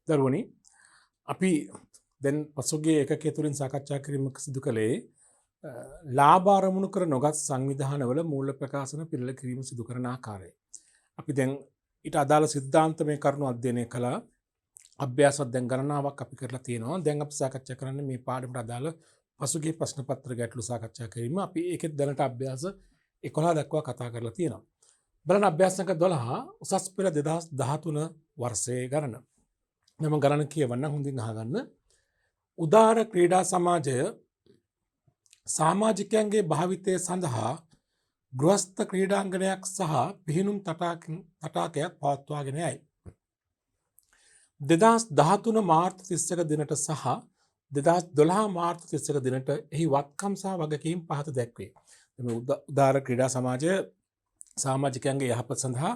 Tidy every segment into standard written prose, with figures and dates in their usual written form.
දරුවනි අපි දැන් පසුගිය ඒකකයේ තුලින් සාකච්ඡා කිරීමක් සිදු කළේ ලාභ අරමුණු කර නොගත් සංවිධානවල මූල්‍ය ප්‍රකාශන පිළිල කිරීම සිදු කරන ආකාරය. අපි දැන් ඊට අදාළ සිද්ධාන්තමය කරුණු අධ්‍යයනය කළා. අභ්‍යාසත් දැන් ගණනාවක් අපි කරලා තියෙනවා. දැන් අපි සාකච්ඡා කරන්නේ මේ පාඩමට අදාළ පසුගිය ප්‍රශ්න පත්‍ර ගැටළු සාකච්ඡා කිරීම. අපි ඒකෙත් දැනට අභ්‍යාස 11 දක්වා කතා කරලා තියෙනවා. බලන්න අභ්‍යාස සංඛ්‍යා 12 උසස් පෙළ 2013 වර්ෂයේ ගණන. මම ගණන කියවන්න හොඳින් අහගන්න. උදාර ක්‍රීඩා සමාජය සමාජිකයන්ගේ භාවිතය සඳහා ගෘහස්ත ක්‍රීඩාංගණයක් සහ පිහිනුම් තටාකයක් පවත්වාගෙන යයි. 2013 මාර්තු 31 දිනට සහ 2012 මාර්තු 31 දිනට එහි වත්කම් සහ වගකීම් පහත දැක්වේ. මේ උදාර ක්‍රීඩා සමාජය සමාජිකයන්ගේ යහපත සඳහා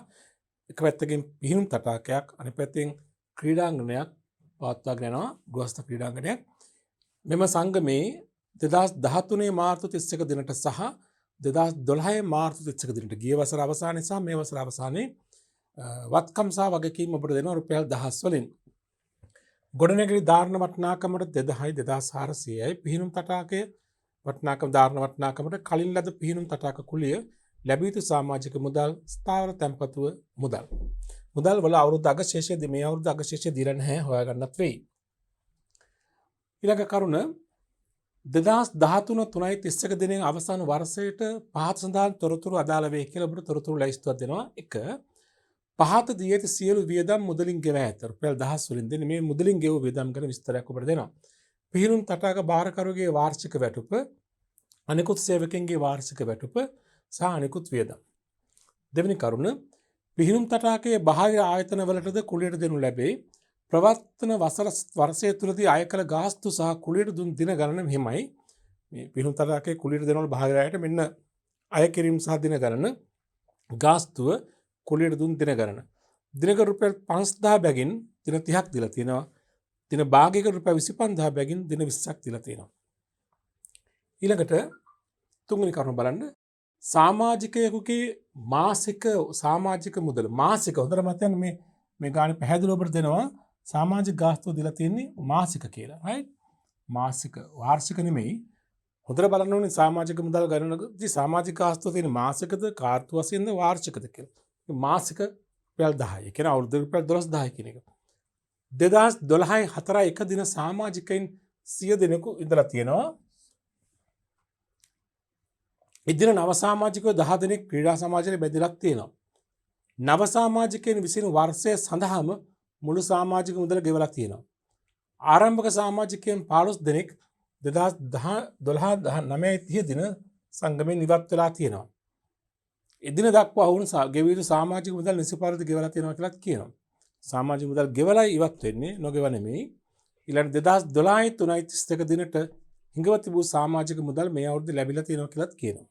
එක පැත්තකින් පිහිනුම් තටාකයක් අනිත් පැත්තෙන් ක්‍රීඩාංගණයක් පවත්වාගෙන යනවා ගෘහස්ත ක්‍රීඩාංගණයක්. මෙම සංගමේ 2013 මාර්තු 31 දිනට සහ 2012 මාර්තු 31 දිනට ගිය වසර අවසානයේ සහ මේ වසර අවසානයේ වත්කම් සහ වගකීම් ඔබට දෙනවා රුපියල් 1000 වලින්. ගොඩනැගිලි ධාරණ වටිනාකමට 2400යි පිහිනුම් තටාකය වටිනාකම ධාරණ වටිනාකමට කලින් ලද පිහිනුම් තටාක කුලිය ලැබිය යුතු සමාජික මුදල් ස්ථාවර තැන්පතුව මුදල්. මුදල් වල අවුරුදු අගශේෂයේදී මේ අවුරුදු අගශේෂය දීලා නැහැ හොයාගන්නත් වෙයි. ඊළඟ කරුණ 2013 3:31 දිනයේ අවසාන වර්ෂයට පහත සඳහන් තොරතුරු අදාළ වේ කියලා ඔබට තොරතුරු ලැයිස්තුවක් දෙනවා. 1. පහත දී ඇති සියලු වියදම් මුදලින් ගෙවා ඇත. රුපියල් 1000 වලින් දෙන්නේ මේ මුදලින් ගෙවූ වියදම් ගැන විස්තරයක් ඔබට දෙනවා. පිහිනුම් තටාක භාරකරුවගේ වාර්ෂික වැටුප, අනෙකුත් සේවකයන්ගේ වාර්ෂික වැටුප සහ අනෙකුත් වියදම්. දෙවෙනි කරුණ පිහිනුම් තටාකයේ බාහිර ආයතන වලටද කුලියට දෙනු ලැබේ. ප්‍රවර්තන වර්ෂය තුළදී අය කළ ගාස්තු සහ කුලියට දුන් දින ගණන මෙහිමයි. මේ පිහිනුම් තටාකයේ කුලියට දෙනවල බාහිර අයට මෙන්න අය කිරීම සහ දින ගණන ගාස්තුව කුලියට දුන් දින ගණන. දිනක රුපියල් 5000 බැගින් දින 30ක් දීලා තියෙනවා. දින භාගයකට රුපියල් 25000 බැගින් දින 20ක් දීලා තියෙනවා. ඊළඟට තුන්වෙනි කරුණ බලන්න. සමාජිකයෙකුගේ මාසික සමාජික මුදල මාසික හොඳට මතක මේ ගානේ පැහැදිලිව ඔබට දෙනවා සමාජික ගාස්තුව දීලා තියෙන්නේ මාසික කියලා. right? මාසික වාර්ෂික නෙමෙයි. හොඳට බලන්න ඕනේ සමාජික මුදල් ගණනකදී සමාජික ගාස්තුව තියෙන මාසිකද කාර්තු වශයෙන්ද වාර්ෂිකද කියලා. මාසික රුපියල් 10. ඒ කියන්නේ අවුරුදු රුපියල් 12000 කියන එක. 2012 4 දින සමාජිකයින් 100 දෙනෙකු ඉඳලා තියෙනවා. ඉදින නව සමාජිකයෝ 10 දෙනෙක් ක්‍රීඩා සමාජයේ බෙදලා තියෙනවා. නව සමාජිකයන් විසින් වර්ෂය සඳහාම මුළු සමාජික මුදල ගෙවලා තියෙනවා. ආරම්භක සමාජිකයන් 15 දෙනෙක් 2012 19 දින සංගමයෙන් ඉවත් වෙලා තියෙනවා. එදින දක්වා වුණ ගෙවිය යුතු සමාජික මුදල් නිසි පරිදි ගෙවලා තියෙනවා කියලා කියනවා. සමාජික මුදල් ගෙවලා ඉවත් වෙන්නේ නොගෙව නෙමෙයි. ඊළඟ 2012 3:31 දිනට හිඟව තිබූ සමාජික මුදල් මේ අවුරුද්දේ ලැබිලා තියෙනවා කියලාත් කියනවා.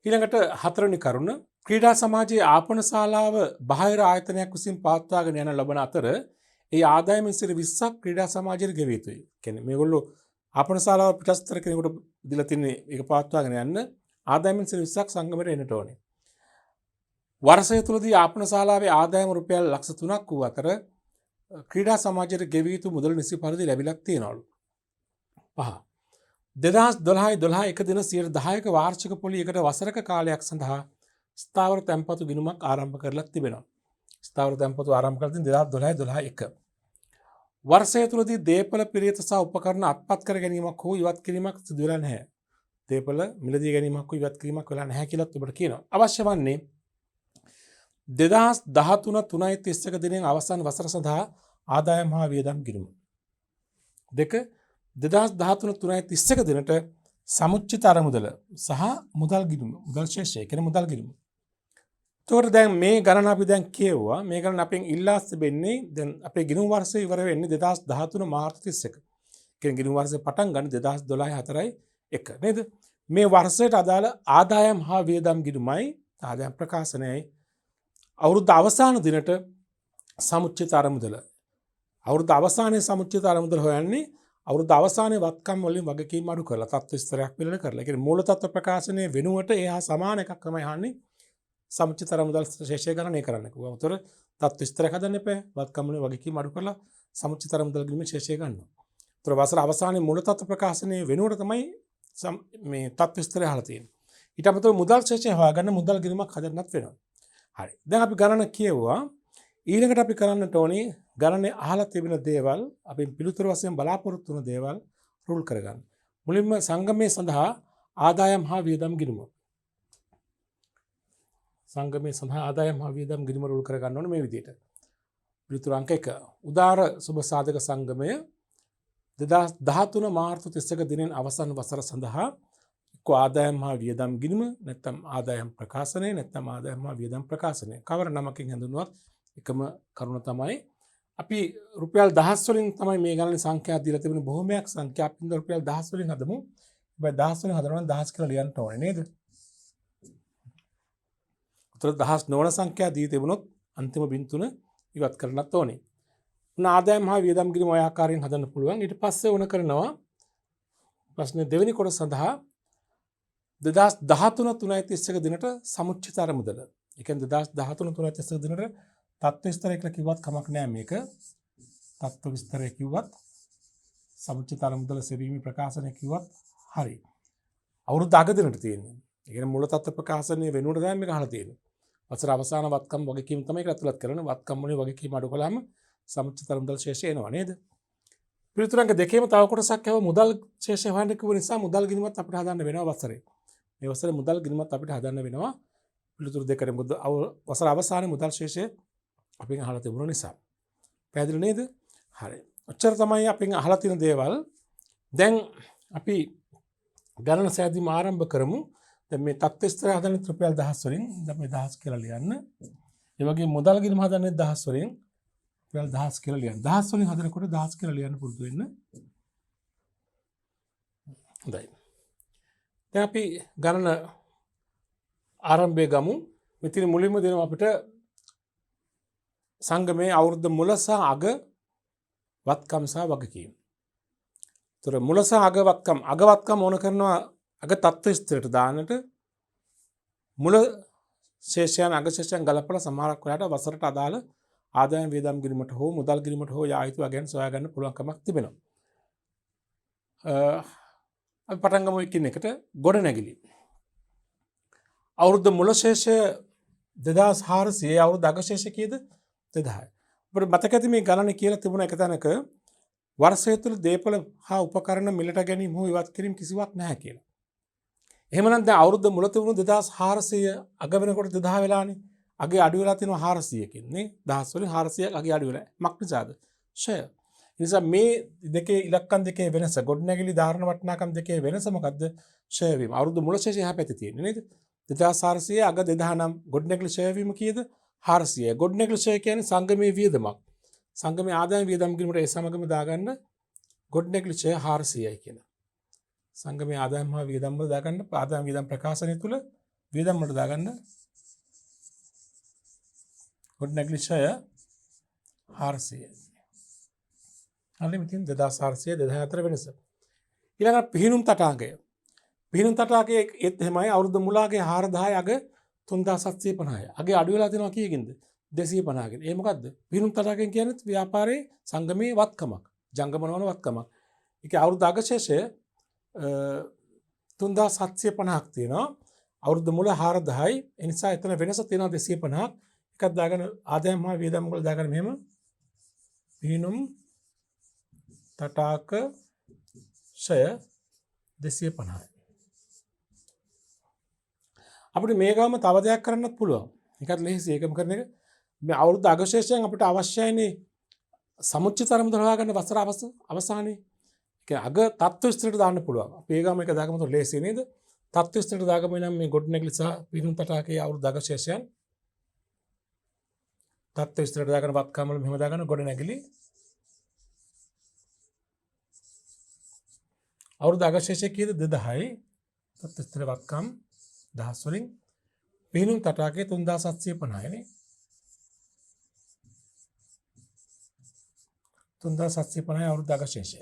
ඊළඟට හතරවෙනි කරුණ ක්‍රීඩා සමාජයේ ආපන ශාලාව බාහිර ආයතනයක් විසින් පවත්වාගෙන යන ලබන අතර ඒ ආදායම ඉතිරි 20ක් ක්‍රීඩා සමාජයට ගෙවිය යුතුයි. කියන්නේ මේගොල්ලෝ ආපන ශාලාව පිටස්තර කෙනෙකුට දීලා තින්නේ ඒක පවත්වාගෙන යන්න ආදායම ඉතිරි 20ක් සංගමයට එන්නට ඕනේ. වර්ෂය තුලදී ආපන ශාලාවේ ආදායම රුපියල් ලක්ෂ 3ක් වූ අතර ක්‍රීඩා සමාජයට ගෙවිය යුතු මුදල් නිසි පරිදි ලැබිලා තියෙනවලු. 5. 2012 එක දින 10% වාර්ෂික පොලියකට වසරක කාලයක් සඳහා ස්ථාවර තැන්පතු ගිණුමක් ආරම්භ කරලා තිබෙනවා. ස්ථාවර තැන්පතු ආරම්භ කළ 2012 වර්ෂය තුලදී දේපල පිරිත සහ උපකරණ අත්පත් කර ගැනීමක් හෝ ඉවත් කිරීමක් සිදු වෙලා නැහැ. දේපල මිලදී ගැනීමක් හෝ ඉවත් කිරීමක් වෙලා නැහැ කියලාත් ඔබට කියනවා. අවශ්‍ය වන්නේ 2013 3:31 දිනෙන් අවසන් වසර සඳහා ආදායම් හා වියදම් ගිණුම. 2. 2013 3:31 දිනට සමුච්චිත අරමුදල සහ මුදල් ගිණුම මුදල් ශේෂය කියන මුදල් ගිණුම. එතකොට දැන් මේ ගණන අපි දැන් කියවුවා. මේ ගණන අපෙන් ඉල්ලා තිබෙන්නේ දැන් අපේ ගිණුම් වර්ෂය ඉවර වෙන්නේ 2013 මාර්තු 31. කියන්නේ ගිණුම් වර්ෂය පටන් ගන්න 2012 4:1 නේද? මේ වර්ෂයට අදාළ ආදායම් හා වියදම් ගිණුමයි ආදායම් ප්‍රකාශනයයි අවුරුද්ද අවසාන දිනට සමුච්චිත අරමුදල. අවුරුද්ද අවසානයේ සමුච්චිත අරමුදල හොයන්නේ අවුරුද්ද අවසානයේ වත්කම් වලින් වගකීම් අඩු කරලා තත්ත්ව විස්තරයක් පිළිවෙල කරලා. ඒ කියන්නේ මූල තත්ත්ව ප්‍රකාශනයේ වෙනුවට එහා සමාන එකක් තමයි අහන්නේ සමුච්චිත අරමුදල් ශේෂය ගණනය කරන්න කිව්වා. උතර තත් විස්තරයක් හදන්න එපා. වත්කම් වලින් වගකීම් අඩු කරලා සමුච්චතර මුදල් ගිණීමේ ශේෂය ගන්නවා. ඒතර වසර අවසානයේ මුල තත්ත්ව ප්‍රකාශනයේ වෙනුවට තමයි මේ තත් විස්තරය අහලා තියෙන්නේ. ඊට අමතරව මුදල් ශේෂය හොයාගන්න මුදල් ගිණීමක් හදන්නත් වෙනවා. හරි. දැන් අපි ගණන කියවුවා. ඊළඟට අපි කරන්නට ඕනේ ගණනේ අහලා තිබෙන දේවල් අපි පිළිතුරු වශයෙන් බලාපොරොත්තු වන දේවල් රුල් කරගන්න. මුලින්ම සංගමයේ සඳහා ආදායම් හා වියදම් ගිණුම. සංගමයේ සඳහා ආදායම් හා වියදම් ගිණුම රුල් කරගන්න ඕනේ මේ විදිහට. පිළිතුරු අංක 1. උදාර සුබ සාධක සංගමය 2013 මාර්තු 31 දිනෙන් අවසන් වසර සඳහා එක්ක ආදායම් හා වියදම් ගිණුම නැත්නම් ආදායම් ප්‍රකාශනය නැත්නම් ආදායම් හා වියදම් ප්‍රකාශනය කවර නමකින් හැඳින්වුවත් එකම කරුණ තමයි අපි රුපියල් 1000 වලින් තමයි මේ ගණනේ සංඛ්‍යා දීලා තිබෙන බොහොමයක් සංඛ්‍යා අපි රුපියල් 1000 වලින් හදමු. හැබැයි 1000 වලින් හදනවා නම් 1000 කියලා ලියන්න ඕනේ නේද? උතර 1000 නොවන සංඛ්‍යා දී තිබුණොත් අන්තිම බින්දුන ඉවත් කරන්නත් ඕනේ. උන ආදායම් හා වියදම් ගිණුම ඔය ආකාරයෙන් හදන්න පුළුවන්. ඊට පස්සේ උන කරනවා ප්‍රශ්නේ දෙවෙනි කොටස සඳහා 2013 3.31 දිනට සමුච්චිත මුදල. ඒ කියන්නේ 2013 3.31 දිනට තත්ත්ව විස්තරය කියලා කිව්වත් කමක් නෑ මේක. තත්ත්ව විස්තරය කිව්වත් සමුච්චිත මුදල සෙවීමේ ප්‍රකාශනය කිව්වත් හරි. අවුරුදු අග දිනට තියෙන්නේ. ඒ කියන්නේ මුල තත්ත්ව ප්‍රකාශනයේ වෙනුවට තමයි මේක අහලා තියෙන්නේ. වසර අවසාන වත්කම් වගකීම් තමයි ඒක ඇතුළත් කරන්නේ. වත්කම් වලින් වගකීම් අඩු කළාම සමුච්චිත මුදල් ශේෂය එනවා නේද? පිළිතුරංග දෙකේම තව කොටසක් යව මුදල් ශේෂය හොයන්න කිව්ව නිසා මුදල් ගිණුමත් අපිට හදන්න වෙනවා වසරේ. මේ වසරේ මුදල් ගිණුමත් අපිට හදන්න වෙනවා. පිළිතුරු දෙකේ වසර අවසානයේ මුදල් ශේෂය අපින් අහලා තිබුණ නිසා. පැහැදිලි නේද? හරි. ඔච්චර තමයි අපින් අහලා තියෙන දේවල්. දැන් අපි ගණන සෑදීම ආරම්භ කරමු. දැන් මේ තත්ත්ව විස්තරය හදන්නේ රුපියල් 1000 වලින්. දැන් මේ 1000 කියලා ලියන්න. ඒ වගේ මුදල් ගිණුම හදන්නේ 1000 වලින්. රුපියල් 1000 කියලා ලියන්න. 1000 වලින් හදනකොට 1000 කියලා ලියන්න පුරුදු වෙන්න. හොඳයි. දැන් අපි ගණන ආරම්භය ගමු. මෙතන මුලින්ම දෙනවා අපිට සංගමයේ අවුරුද්ද මුල සහ අග වත්කම් සහ වගකීම්. ඒතර මුල සහ අග වත්කම් ඕන කරනවා අග තත්ත්ව විස්තරයට දාන්නට මුල ශේෂයන් අග ශේෂයන් ගලපලා සමහරක් වෙලාවට වසරට අදාළ ආදායම් වියදම් ගිණුමට හෝ මුදල් ගිණුමට හෝ යා යුතු අගයන් සොයා ගන්න පුළුවන් කමක් තිබෙනවා. අපි පටන් ගමු එකින් එකට ගොඩනැගිලි. අවුරුද්ද මුල ශේෂය 2400 අවුරුද්ද අග ශේෂය කීයද? 2000. අපිට මතක ඇති මේ ගණන කියලා තිබුණ එක තැනක වර්ෂය තුළ දේපල හා උපකරණ මිලට ගැනීම හෝ ඉවත් කිරීම කිසිවක් නැහැ කියලා. එහෙමනම් දැන් අවුරුද්ද මුල තිබුණු 2400 අග වෙනකොට 2000 වෙලානේ. අගේ අඩු වෙලා තියෙනවා 400කින් නේ. 1000 වලින් 400ක් අගේ අඩු වෙලා. මක් නිසාද? ෂය. නිසා මේ දෙකේ ඉලක්කම් දෙකේ වෙනස ගොඩනැගිලි ධාරණ වටිනාකම් දෙකේ වෙනස මොකද්ද? ෂය වීම. අවුරුද්ද මුල ශේෂය එහා පැත්තේ තියෙන්නේ නේද? 2400 අග 2000 නම් ගොඩනැගිලි ෂය වීම කීයද? 400. ගොඩනැගිලි ෂය කියන්නේ සංගමයේ වියදමක්. සංගමයේ ආදායම් වියදම් ගිණුමට ඒ සමගම දාගන්න ගොඩනැගිලි ෂය 400යි කියලා. සංගමයේ ආදායම් හා වියදම් වල දාගන්න ආදායම් වියදම් ප්‍රකාශනය තුල වියදම් වලට දාගන්න ගොඩනැගිලි ෂය 400යි. හරි මෙතන 2400 2004 වෙනස. ඊළඟට පිහිනුම් තටාකය. පිහිනුම් තටාකයේ ඒත් එහෙමයි අවුරුදු මුලාගේ 4000 අග 3750යි. අගේ අඩු වෙලා තියෙනවා කීයකින්ද? 250කින්. ඒ මොකද්ද? පිහිනුම් තටාකයෙන් කියන්නේ ව්‍යාපාරයේ සංගමයේ වත්කමක්. ජංගම නොවන වත්කමක්. ඒකේ අවුරුදු අග ශේෂය 3750ක් තියෙනවා. අවුරුදු මුල 4000යි. ඒ නිසා එතන වෙනස තියෙනවා 250ක්. එකක් දාගෙන ආදායම් හා වියදම් වල දාගෙන මෙහෙම පිහිනුම් තටාක ෂය 250යි. අපිට මේ ගාම තව දෙයක් කරන්නත් පුළුවන්. ඒකත් ලෙහෙසි ඒකම කරන එක. මේ අවුරුදු අගශේෂයෙන් අපිට අවශ්‍යයිනේ සමුච්චිත මුදල් හොයාගන්න වසර අවසානයේ. ඒ අග තත්ත්ව විස්තරයට දාන්න පුළුවන්. අපි ඒ ගාම එක දාගමු તો ලෙහෙසි නේද? තත්ත්ව විස්තරයට දාගමු නම් මේ ගොඩනැගිලි සහ පිහිනුම් තටාකයේ අවුරුදු අගශේෂයන් තත්ත්ව විස්තරයට දාගන්න වත්කම් වල මෙහෙම දාගන්න ගොඩනැගිලි අවුරුදු අගශේෂය කීයද? 2000යි. තත්ත්ව විස්තර වත්කම් 1000 වලින් පිහිනුම් තටාකයේ 3750යි නේ. 3750 අවුරුදු අගශේෂය.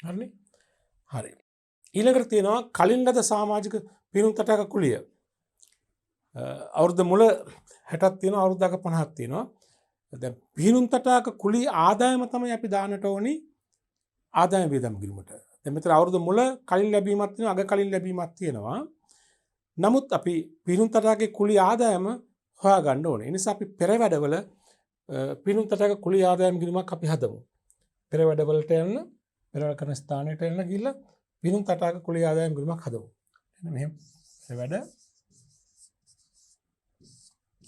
හරිනේ? හරි. ඊළඟට තියෙනවා කලින් ලද සමාජික පිහිනුම් තටාක කුලිය. අවුරුද්ද මුල 60ක් තියෙනවා අවුරුද්දක 50ක් තියෙනවා. දැන් පිහිනුම් තටාක කුලී ආදායම තමයි අපි දාන්නට ඕනි ආදායම වියදම් ගිණුමට. දැන් මෙතන අවුරුදු මුල කලින් ලැබීමක් තියෙනවා අග කලින් ලැබීමක් තියෙනවා. නමුත් අපි පිහිනුම් තටාකේ කුලී ආදායම හොයාගන්න ඕනේ. ඒ නිසා අපි පෙර වැඩවල පිහිනුම් තටාක කුලී ආදායම ගිණුමක් අපි හදමු. පෙර වැඩවලට යන්න පෙර වැඩ කරන ස්ථානයට එන්න ගිහිල්ලා පිහිනුම් තටාක කුලී ආදායම ගිණුමක් හදමු. එන්න මෙහෙම පෙර වැඩ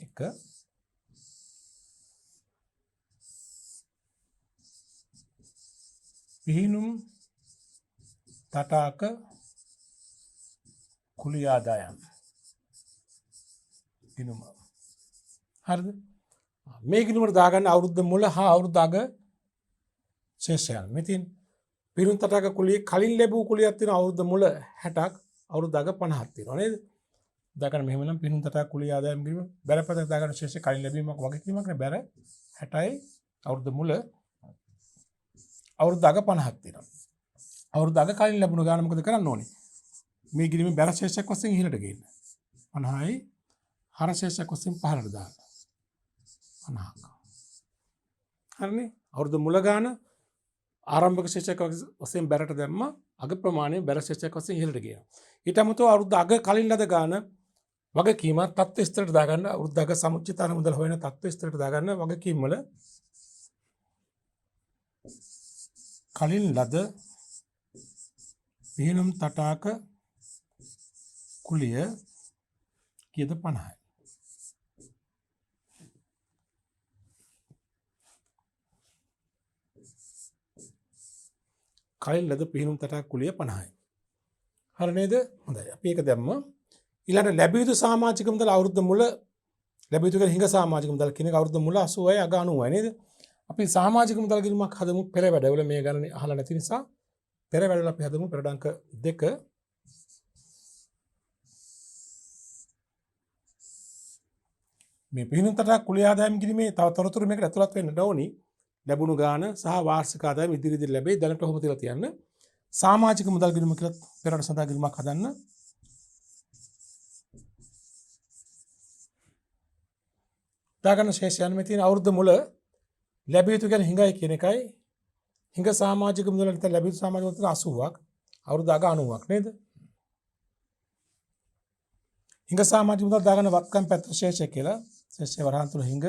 එක පිහිනුම් තටාක කුලී ආදායම් ගිණුම. හරිද? මේ ගිණුමට දාගන්න අවුරුද්ද මුල හා අවුරුද්ද අග ශේෂයන්. මෙතින් පිහිනුම් තටාක කුලිය කලින් ලැබූ කුලියක් තියෙනවා අවුරුද්ද මුල 60ක් අවුරුද්ද අග 50ක් තියෙනවා නේද? දාගන්න මෙහෙම නම් පිහිනුම් තටාක කුලී ආදායම් ගිණුම බැරපතක් දාගන්න ශේෂය කලින් ලැබීමක් වගේ කීමක් නේ බැර 60යි අවුරුද්ද මුල අවුරුද්ද අග 50ක් තියෙනවා. අවුරුද්ද අග කලින් ලැබුණ ගාන මොකද කරන්න ඕනේ? මේ ගිණුමේ බැර ශේෂයක් වශයෙන් ඉහළට ගේන්න. 50යි හර ශේෂයක් වශයෙන් පහළට දාන්න. 50ක්. හරිනේ? අවුරුද්ද මුල ගාන ආරම්භක ශේෂයක් වශයෙන් බැරට දැම්මා. අග ප්‍රමාණය බැර ශේෂයක් වශයෙන් ඉහළට ගේනවා. ඊට අමතරව අවුරුද්ද අග කලින් ලද ගාන වගකීම තත්ත්ව ස්ථිරට දාගන්න. අවුරුද්ද අග සමුච්චිතාන මුදල් හොයන තත්ත්ව ස්ථිරට දාගන්න වගකීම් වල කලින් ලද පිහිනුම් තටාක කුලිය කීයද 50යි. කලින් ලද පිහිනුම් තටාක කුලිය 50යි. හරි නේද? හොඳයි. අපි ඒක දැම්ම. ඊළඟට ලැබිය යුතු සමාජික මුදල් අවුරුද්ද මුල ලැබිය යුතු හිඟ සමාජික මුදල් කියන එක අවුරුද්ද මුල 80යි අග 90යි නේද? අපි සමාජික මුදල් ගිණුමක් හදමු පෙර වැඩවල මේ ගණන අහලා නැති නිසා පෙර වැඩවල අපි හදමු පෙර අංක 2 මේ පිහිනුම් තටාක කුලිය ආදායම් ගිණුමේ තව තොරතුරු මේකට ඇතුළත් වෙන්න ඕනි. ලැබුණු ගාන සහ වාර්ෂික ආදායම ඉදිරියට ලැබෙයි. දැනට ඔහොම තියලා තියන්න. සමාජික මුදල් ගිණුම කියලා පෙරට සඳහා ගිණුමක් හදන්න. දාගන්න ශේෂයන් මේ තියෙන අවුරුද්ද මුල ලැබිය යුතු කියන්නේ හිඟයි කියන එකයි. හිඟ සමාජික මුදල නැත්නම් ලැබිය යුතු සමාජික මුදල 80ක් අවුරුද්ද අග 90ක් නේද? හිඟ සමාජික මුදල් දාගන්න වත්කම් පැත්ත ශේෂය කියලා. ශේෂය වරහන් තුල හිඟ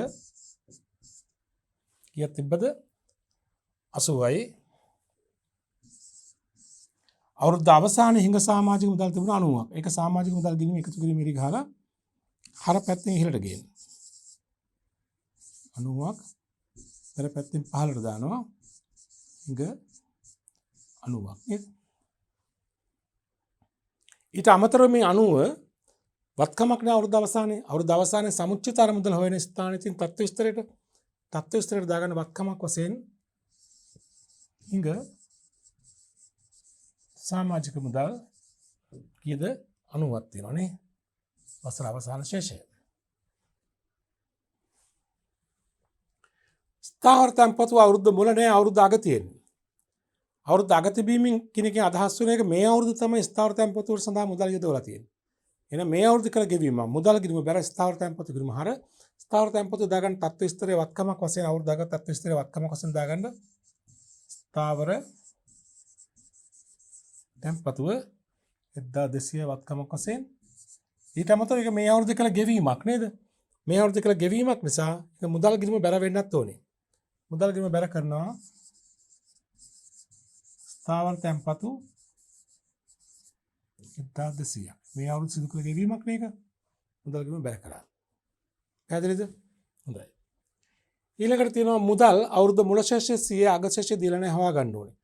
කීයක් තිබ්බද? 80යි. අවුරුද්ද අවසානයේ හිඟ සමාජික මුදල් තිබුණා 90ක්. ඒක සමාජික මුදල් ගිණුම එකතු කිරීම ඉරි ගහලා හර පැත්තෙන් ඉහළට ගේන්න. 90ක් පෙර පැත්තෙන් පහළට දානවා. හිඟ 90ක් නේද? ඊට අමතරව මේ 90 වත්කමක් නෑ අවුරුද්ද අවසානයේ සමුච්චිත මුදල් හොයන ස්ථානයේ තියෙන තත්ත්ව ස්ථිරයට දාගන්න වත්කමක් වශයෙන් හිඟ සමාජික මුදල් කීයද 90ක් තියෙනවා නේ වසර අවසාන ශේෂය. ස්ථාවර තැන්පතු අවුරුද්ද මුල නෑ අවුරුද්ද අග තියෙන්නේ. අවුරුද්ද අග තිබීමෙන් කෙනකින් අදහස් වෙන එක මේ අවුරුද්ද තමයි ස්ථාවර තැන්පතු වල සඳහා මුදල් යොදවලා තියෙන්නේ. එහෙනම් මේ අවුරුද්ද කළ ගෙවීම මුදල් ගිණුම බැර ස්ථාවර තැන්පතු ගිණුම හර ස්ථාවර තැන්පතු දාගන්න තත්ත්ව ස්ථිරයේ වත්කමක් වශයෙන් අවුරුද්ද අග තත්ත්ව ස්ථිරයේ වත්කමක් වශයෙන් දාගන්න ස්ථාවර තැන්පතුව 1200 වත්කමක් වශයෙන් ඊට අමතරව ඒක මේ අවුරුද්ද කළ ගෙවීමක් නේද? මේ අවුරුද්ද කළ ගෙවීමක් නිසා ඒක මුදල් ගිණුම බැර වෙන්නත් ඕනේ. මුදල් ගිණුම බැර කරනවා ස්ථාවර තැන්පතු 1200. මේ අවුරුදු සිදු කළ ගෙවීමක් මේක. මුදල් ගිණුම බැර කරා. පැහැදිලිද? හොඳයි. ඊළඟට තියෙනවා මුදල් අවුරුදු මුල ශේෂයේ 100 අග ශේෂය දීලා නැහැ හොයා ගන්න ඕනේ.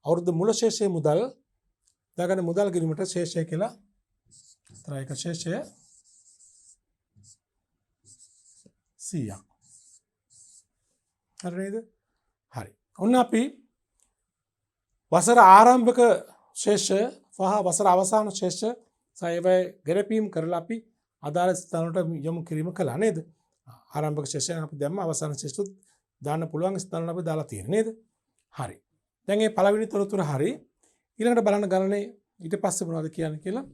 අවුරුදු මුල ශේෂයේ මුදල් දාගන්න මුදල් ගිණුමට ශේෂය කියලා ත්‍රායක ශේෂය 100ක්. හරිද? හරි. ඔන්න අපි වසර ආරම්භක ශේෂය සහ වසර අවසාන ශේෂය සයවැය ගැරපීම් කරලා අපි අදාළ ස්ථානවලට යොමු කිරීම කළා නේද? ආරම්භක ශේෂය අපි දැම්ම අවසාන ශේෂය දාන්න පුළුවන් ස්ථානවල අපි දාලා තියෙන්නේ නේද? හරි. දැන් මේ පළවෙනි තොරතුර හරි. ඊළඟට බලන්න ගණනේ ඊට පස්සේ මොනවද කියන්නේ කියලා.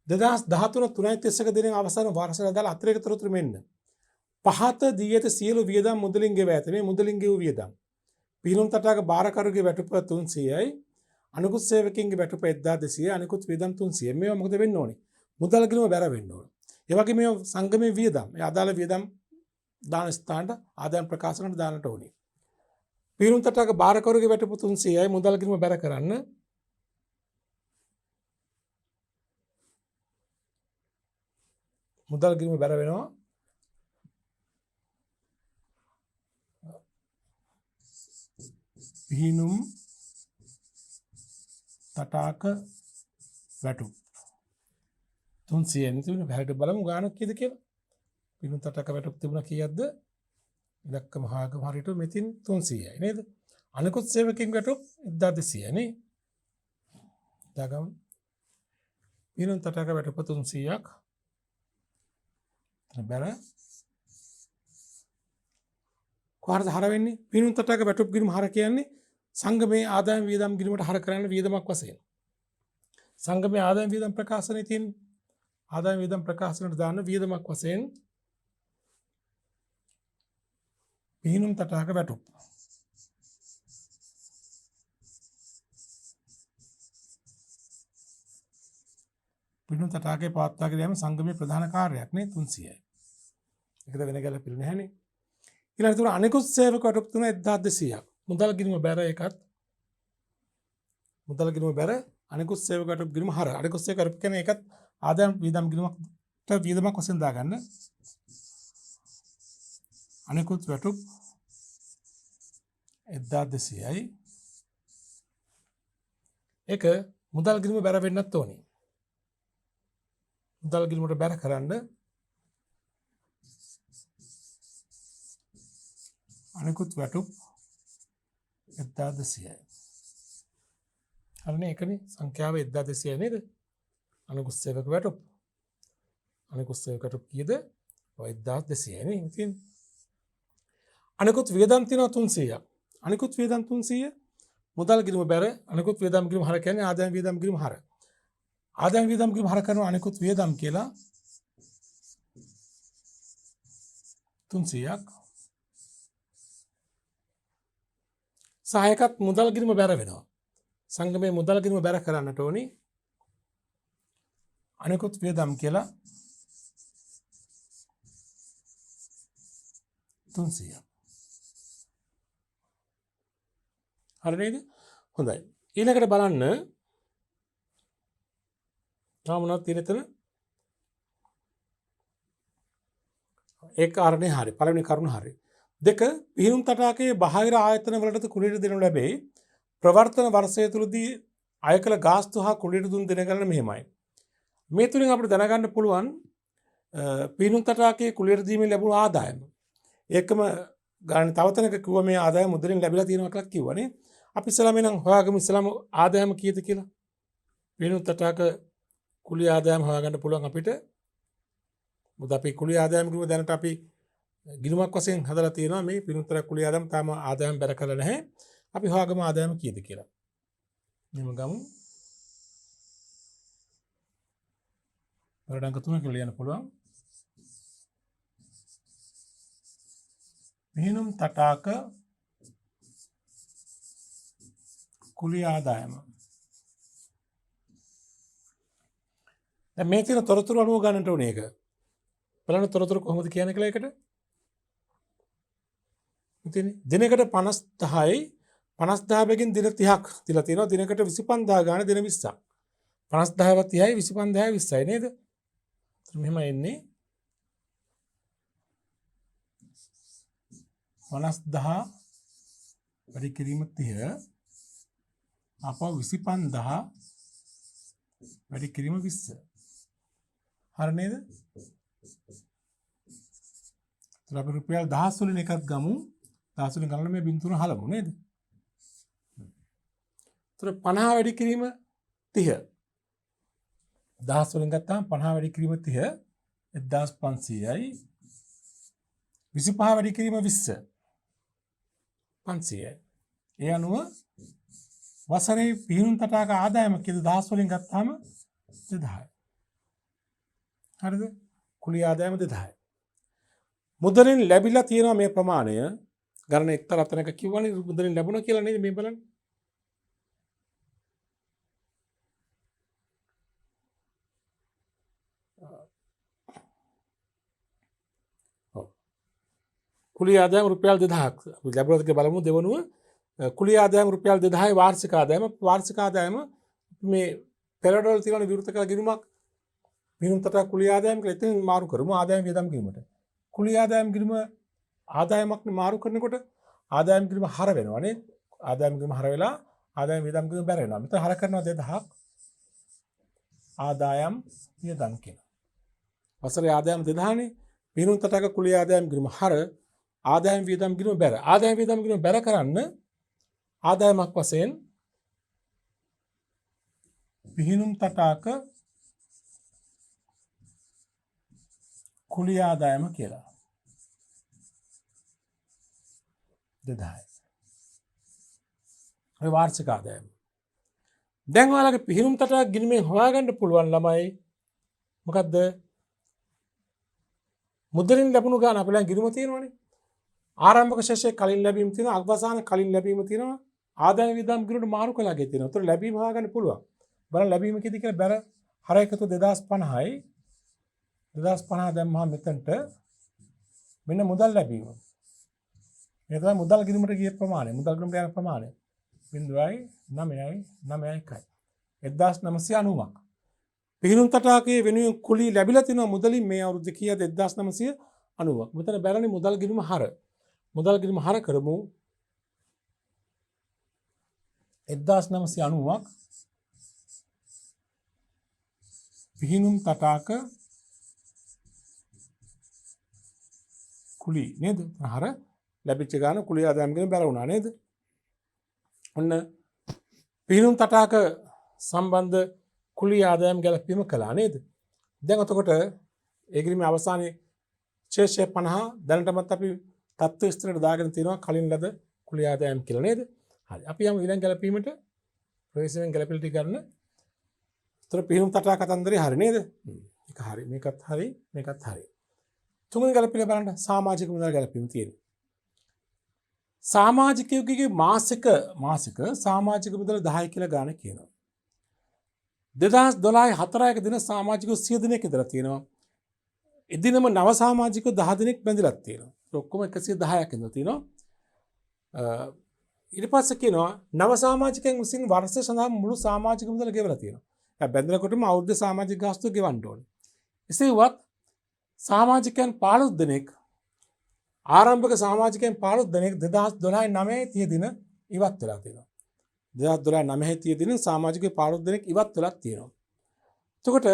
2013 3.31 දිනක අවසාන වර්ෂයට අදාළ අතිරේක තොරතුරු මෙන්න. පහත දී ඇති සියලු වියදම් මුදලින් ගෙවා ඇත. මේ මුදලින් ගෙවූ වියදම්. පිහිනුම් තටාක භාරකරුගේ වැටුප 300යි. අනිකුත් සේවකයන්ගේ වැටුප 1200යි. අනිකුත් වියදම් 300යි. මේවා මොකද වෙන්න ඕනේ? මුදල් ගිණුම බැර වෙන්න ඕනේ. ඒ වගේ මේ සංගමයේ වියදම්, ඒ අදාළ වියදම් දාන ස්ථානට ආදායම් ප්‍රකාශනට දාන්නට ඕනේ. පිහිනුම් තටාක භාරකරුගේ වැටුප 300යි. මුදල් ගිණුම බැර කරන්න මුදල් ගිණුම බැර වෙනවා. පිහිනුම් තටාක වැටුප් 300 නේ බැලට බලමු ගානක් කීයද කියලා. පිහිනුම් තටාක වැටුප් තිබුණා කීයක්ද? ඉලක්කම හාගම හරියට මෙතින් 300යි නේද? අනිකුත් සේවකයන් වැටුප් 1200 නේ. දාගමු. පිහිනුම් තටාක වැටුප 300ක් බැල කොහරද හර වෙන්නේ? පිහිනුම් තටාක වැටුප් ගිණුම හර කියන්නේ සංගමේ ආදායම් වියදම් ගිණුමට හර කරන්න වියදමක් වශයෙන්. සංගමේ ආදායම් වියදම් ප්‍රකාශනයේ තියෙන ආදායම් වියදම් ප්‍රකාශනයට දාන වියදමක් වශයෙන් පිහිනුම් තටාක වැටුප්. පිහිනුම් තටාකේ පවත්වාගෙන යාම සංගමේ ප්‍රධාන කාර්යයක් නේ 300යි. ඒකද වෙන ගැලපෙන්නේ නැහැ නේ. ඊළඟට තුන අනිකුත් සේවක වැටුප් තුන 1200ක්. මුදල් ගිණුම බැර එකත් මුදල් ගිණුම බැර අනිකුත් සේවක වැටුප් ගිණුම හර. අනිකුත් සේවක වැටුප් කියන්නේ ඒකත් ආදායම් වියදම් ගිණුමකට වියදමක් වශයෙන් දාගන්න. අනිකුත් වැටුප් 1200යි. ඒක මුදල් ගිණුම බැර වෙන්නත් ඕනේ. මුදල් ගිණුමට බැර කරන්න අනිකුත් වැටුප් 1200යි. හරිනේ ඒකනේ සංඛ්‍යාව 1200 නේද? අනිකුත් සේවක වැටුප්. අනිකුත් සේවක වැටුප් කීයද? ඔය 1200යි නේ ඉතින්. අනිකුත් වියදම් තියෙනවා 300ක්. අනිකුත් වියදම් 300 මුදල් ගිණුම බැර අනිකුත් වියදම් ගිණුම හර කියන්නේ ආදායම් වියදම් ගිණුම හර. ආදායම් වියදම් ගිණුම හර කරනවා අනිකුත් වියදම් කියලා 300ක්. සහායකත් මුදල් ගිණුම බැර වෙනවා. සංගමයේ මුදල් ගිණුම බැර කරන්නට ඕනි. අනිකුත් වියදම් කියලා 300ක්. හරි නේද? හොඳයි. ඊළඟට බලන්න තව මොනවද තියෙන එතන? ඒ කාරණේ හරි. පළවෙනි කරුණ හරි. දෙක පිහිනුම් තටාකයේ බාහිර ආයතන වලට කුලියට දෙනු ලැබේ. ප්‍රවර්තන වර්ෂය තුලදී අය කළ ගාස්තු හා කුලියට දුන් දෙන ගණන මෙහෙමයි. මේ තුලින් අපිට දැනගන්න පුළුවන් පිහිනුම් තටාකයේ කුලියට දීමෙන් ලැබුණු ආදායම. ඒකම ගාන තව තැනක කිව්වා මේ ආදායම මුදලින් ලැබිලා තියෙනවා කියලා කිව්වනේ. අපි ඉස්සලාම එනම් හොයාගමු ඉස්සලාම ආදායම කීයද කියලා. පිහිනුම් තටාක කුලිය ආදායම හොයාගන්න පුළුවන් අපිට. මොකද අපි කුලිය ආදායම කිව්ව දැනට අපි ගිණුමක් වශයෙන් හදලා තියෙනවා මේ පිහිනුම් තටාක කුලිය ආදායම තාම ආදායම බැර කරලා නැහැ. අපි හොයාගමු ආදායම කීයද කියලා. මෙහෙම ගමු. වරඩංග 3 කියලා ලියන්න පුළුවන්. පිහිනුම් තටාක කුලිය ආදායම. දැන් මේ තියෙන තොරතුරු අනුව ගන්නට ඕනේ ඒක. බලන්න තොරතුරු කොහොමද කියන්නේ කියලා ඒකට. ඉතින් දිනයකට 50,000යි 50,000 බැගින් දින 30ක් තියලා තියෙනවා. දිනකට 25000 ගාන දින 20ක්. 50,000 30යි 25000 20යි නේද? මෙහෙම එන්නේ 50,000 වැඩි කිරීම 30 අපව 25000 වැඩි කිරීම 20. හරි නේද? එතන අපි රුපියල් 10 වලින් එකක් ගමු. 10 වලින් ගණන මේ බින්දුන හලමු නේද? එතන 50 වැඩි කිරීම 30. 10 වලින් ගත්තාම 50 වැඩි කිරීම 30 1500යි. 25 වැඩි කිරීම 20 500යි. ඒ අනුව වසරේ පිහිනුම් තටාක ආදායම කීයද 10 වලින් ගත්තාම 2000යි. හරිද? කුලී ආදායම 2000යි. මුදලින් ලැබිලා තියෙනවා මේ ප්‍රමාණය ගණන එක්තරා තැනක කිව්වනේ මුදලින් ලැබුණා කියලා නේද මේ බලන්න. කුලී ආදායම රුපියල් 2000ක් අපි ලැබුණාද කියලා බලමු. දෙවනුව කුලී ආදායම රුපියල් 2000යි වාර්ෂික ආදායම. වාර්ෂික ආදායම මේ පෙරඩවල තියෙන විවෘත කළ ගිණුමක් මිනුම් තට කුලී ආදායම කියලා එතන මාරු කරමු ආදායම වියදම් ගිණුමට. කුලී ආදායම ගිණුම ආදායමක් මාරු කරනකොට ආදායම ගිණුම හර වෙනවා නේද? ආදායම ගිණුම හර වෙලා ආදායම වියදම් ගිණුම බැර වෙනවා. මෙතන හර කරනවා 2000ක් ආදායම් වියදම් කියනවා. වසරේ ආදායම 2000නේ. මිනුම් තටක කුලී ආදායම ගිණුම හර ආදායම් වියදම් ගිණුම බැර. ආදායම් වියදම් ගිණුම බැර කරන්න ආදායමක් වශයෙන් පිහිනුම් තටාක කුලී ආදායම කියලා 2000යි. ඔය වාර්ෂික ආදායම. දැන් ඔයාලගේ පිහිනුම් තටාක ගිණුමෙන් හොයාගන්න පුළුවන් ළමයි මොකද්ද? මුදලින් ලැබුණු ගාන අපලන් ගිණුම තියෙනවනේ. ආරම්භක ශේෂයේ කලින් ලැබීම තියෙනවා, අවසාන කලින් ලැබීම තියෙනවා. ආදායම වියදම් ගිණුමට මාරු කළාගේ තියෙනවා. ඒතර ලැබීම හොයාගන්න පුළුවන්. බලන්න ලැබීම කීයද කියලා බැර හර එකතු 2050යි 2050 දැම්මහම මෙතනට මෙන්න මුදල් ලැබීම. මේ තමයි මුදල් ගිණුමට ගිය ප්‍රමාණය. මුදල් ගිණුමට යන ප්‍රමාණය 0.991 1990ක්. පිහිනුම් තටාකයේ වෙනුවෙන් කුලී ලැබිලා තිනවා මුදලින් මේ අවුරුද්ද කීයද 1990ක්. මෙතන බැලන්නේ මුදල් ගිණුම හර. මුදල් ගිණුම හර කරමු 1990ක් පිහිනුම් තටාක කුලී නේද? හර ලැබිච්ච ගාන කුලී ආදායම් ගිණුම බැල වුණා නේද? ඔන්න පිහිනුම් තටාක සම්බන්ධ කුලී ආදායම් ගැලපීම කළා නේද? දැන් එතකොට ඒ ගිණුමේ අවසානයේ ශේෂය 50 දැනටමත් අපි තත්ත්ව විස්තරයට දාගෙන තියෙනවා කලින් ලද කුලී ආදායම් කියලා නේද? හරි. අපි යමු ඊළඟ ගැලපීමට ප්‍රවේශයෙන් ගැලපෙලටි ගන්න. ඒතර පිහිනුම් තටා කතන්දරේ හරි නේද? ඒක හරි. මේකත් හරි. මේකත් හරි. තුන්වෙනි ගැලපීම බලන්න සමාජික මුදල් ගැලපීම තියෙනවා. සමාජිකයෙකුගේ මාසික සමාජික මුදල 10 කියලා ගාන කියනවා. 2012 4ක දින සමාජිකයෝ 100 දෙනෙක් ඉඳලා තියෙනවා. එදිනම නව සමාජිකයෝ 10 දෙනෙක් බැඳිලා තියෙනවා. ඔක්කොම 110ක් ඉඳලා තියෙනවා. ඊට පස්සේ කියනවා නව සමාජිකයන් විසින් වර්ෂය සඳහා මුළු සමාජික මුදල ගෙවලා තියෙනවා. දැන් බැඳිනකොටම අවුරුද්ද සමාජික ගාස්තුව ගෙවන්න ඕනේ. එසේවත් සමාජිකයන් 15 දෙනෙක් ආරම්භක සමාජිකයන් 15 දෙනෙක් 2012 9 දින ඉවත් වෙලා තියෙනවා. 2012 9 දින සමාජිකයෝ 15 දෙනෙක් ඉවත් වෙලා තියෙනවා. එතකොට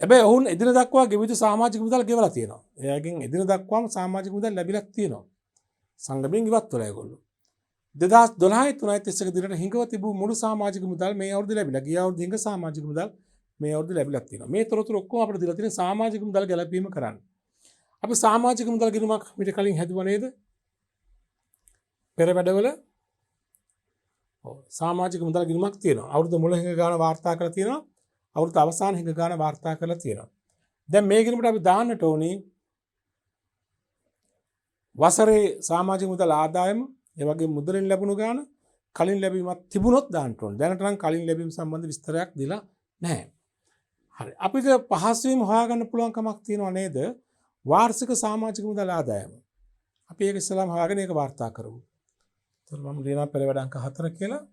හැබැයි ඔවුන් එදින දක්වා ගෙවිතු සමාජික මුදල් ගෙවලා තියෙනවා. එයාගෙන් එදින දක්වාම සමාජික මුදල් ලැබිලා තියෙනවා. සංගමයෙන් ඉවත් වෙලා ඒගොල්ලෝ. 2012 3.31 දිනට හිඟව තිබූ මුළු සමාජික මුදල් මේ අවුරුද්ද ලැබිලා. ගිය අවුරුද්ද හිඟ සමාජික මුදල් මේ අවුරුද්ද ලැබිලා තියෙනවා. මේ තොරතුරු ඔක්කොම අපිට දීලා තියෙන සමාජික මුදල් ගැලපීම කරන්න. අපි සමාජික මුදල් ගිණුමක් මීට කලින් හැදුවා නේද? පෙර වැඩවල සමාජික මුදල් ගිණුමක් තියෙනවා. අවුරුද්ද මුල හිඟ ගාන වාර්තා කරලා තියෙනවා. අවුරුද්ද අවසාන හිඟ ගාන වාර්තා කරලා තියෙනවා. දැන් මේ ගිණුමට අපි දාන්නට ඕනේ වසරේ සමාජික මුදල් ආදායම, ඒ වගේ මුදලින් ලැබුණු ගාන, කලින් ලැබීමක් තිබුණොත් දාන්න ඕනේ. දැනට නම් කලින් ලැබීම සම්බන්ධ විස්තරයක් දීලා නැහැ. හරි. අපිට පහසුවෙන් හොයාගන්න පුළුවන් කමක් තියෙනව නේද? වාර්ෂික සමාජික මුදල් ආදායම. අපි ඒක ඉස්සලාම හොයාගෙන ඒක වාර්තා කරමු. එතකොට මම ලියනවා පෙරවැඩ අංක 4 කියලා.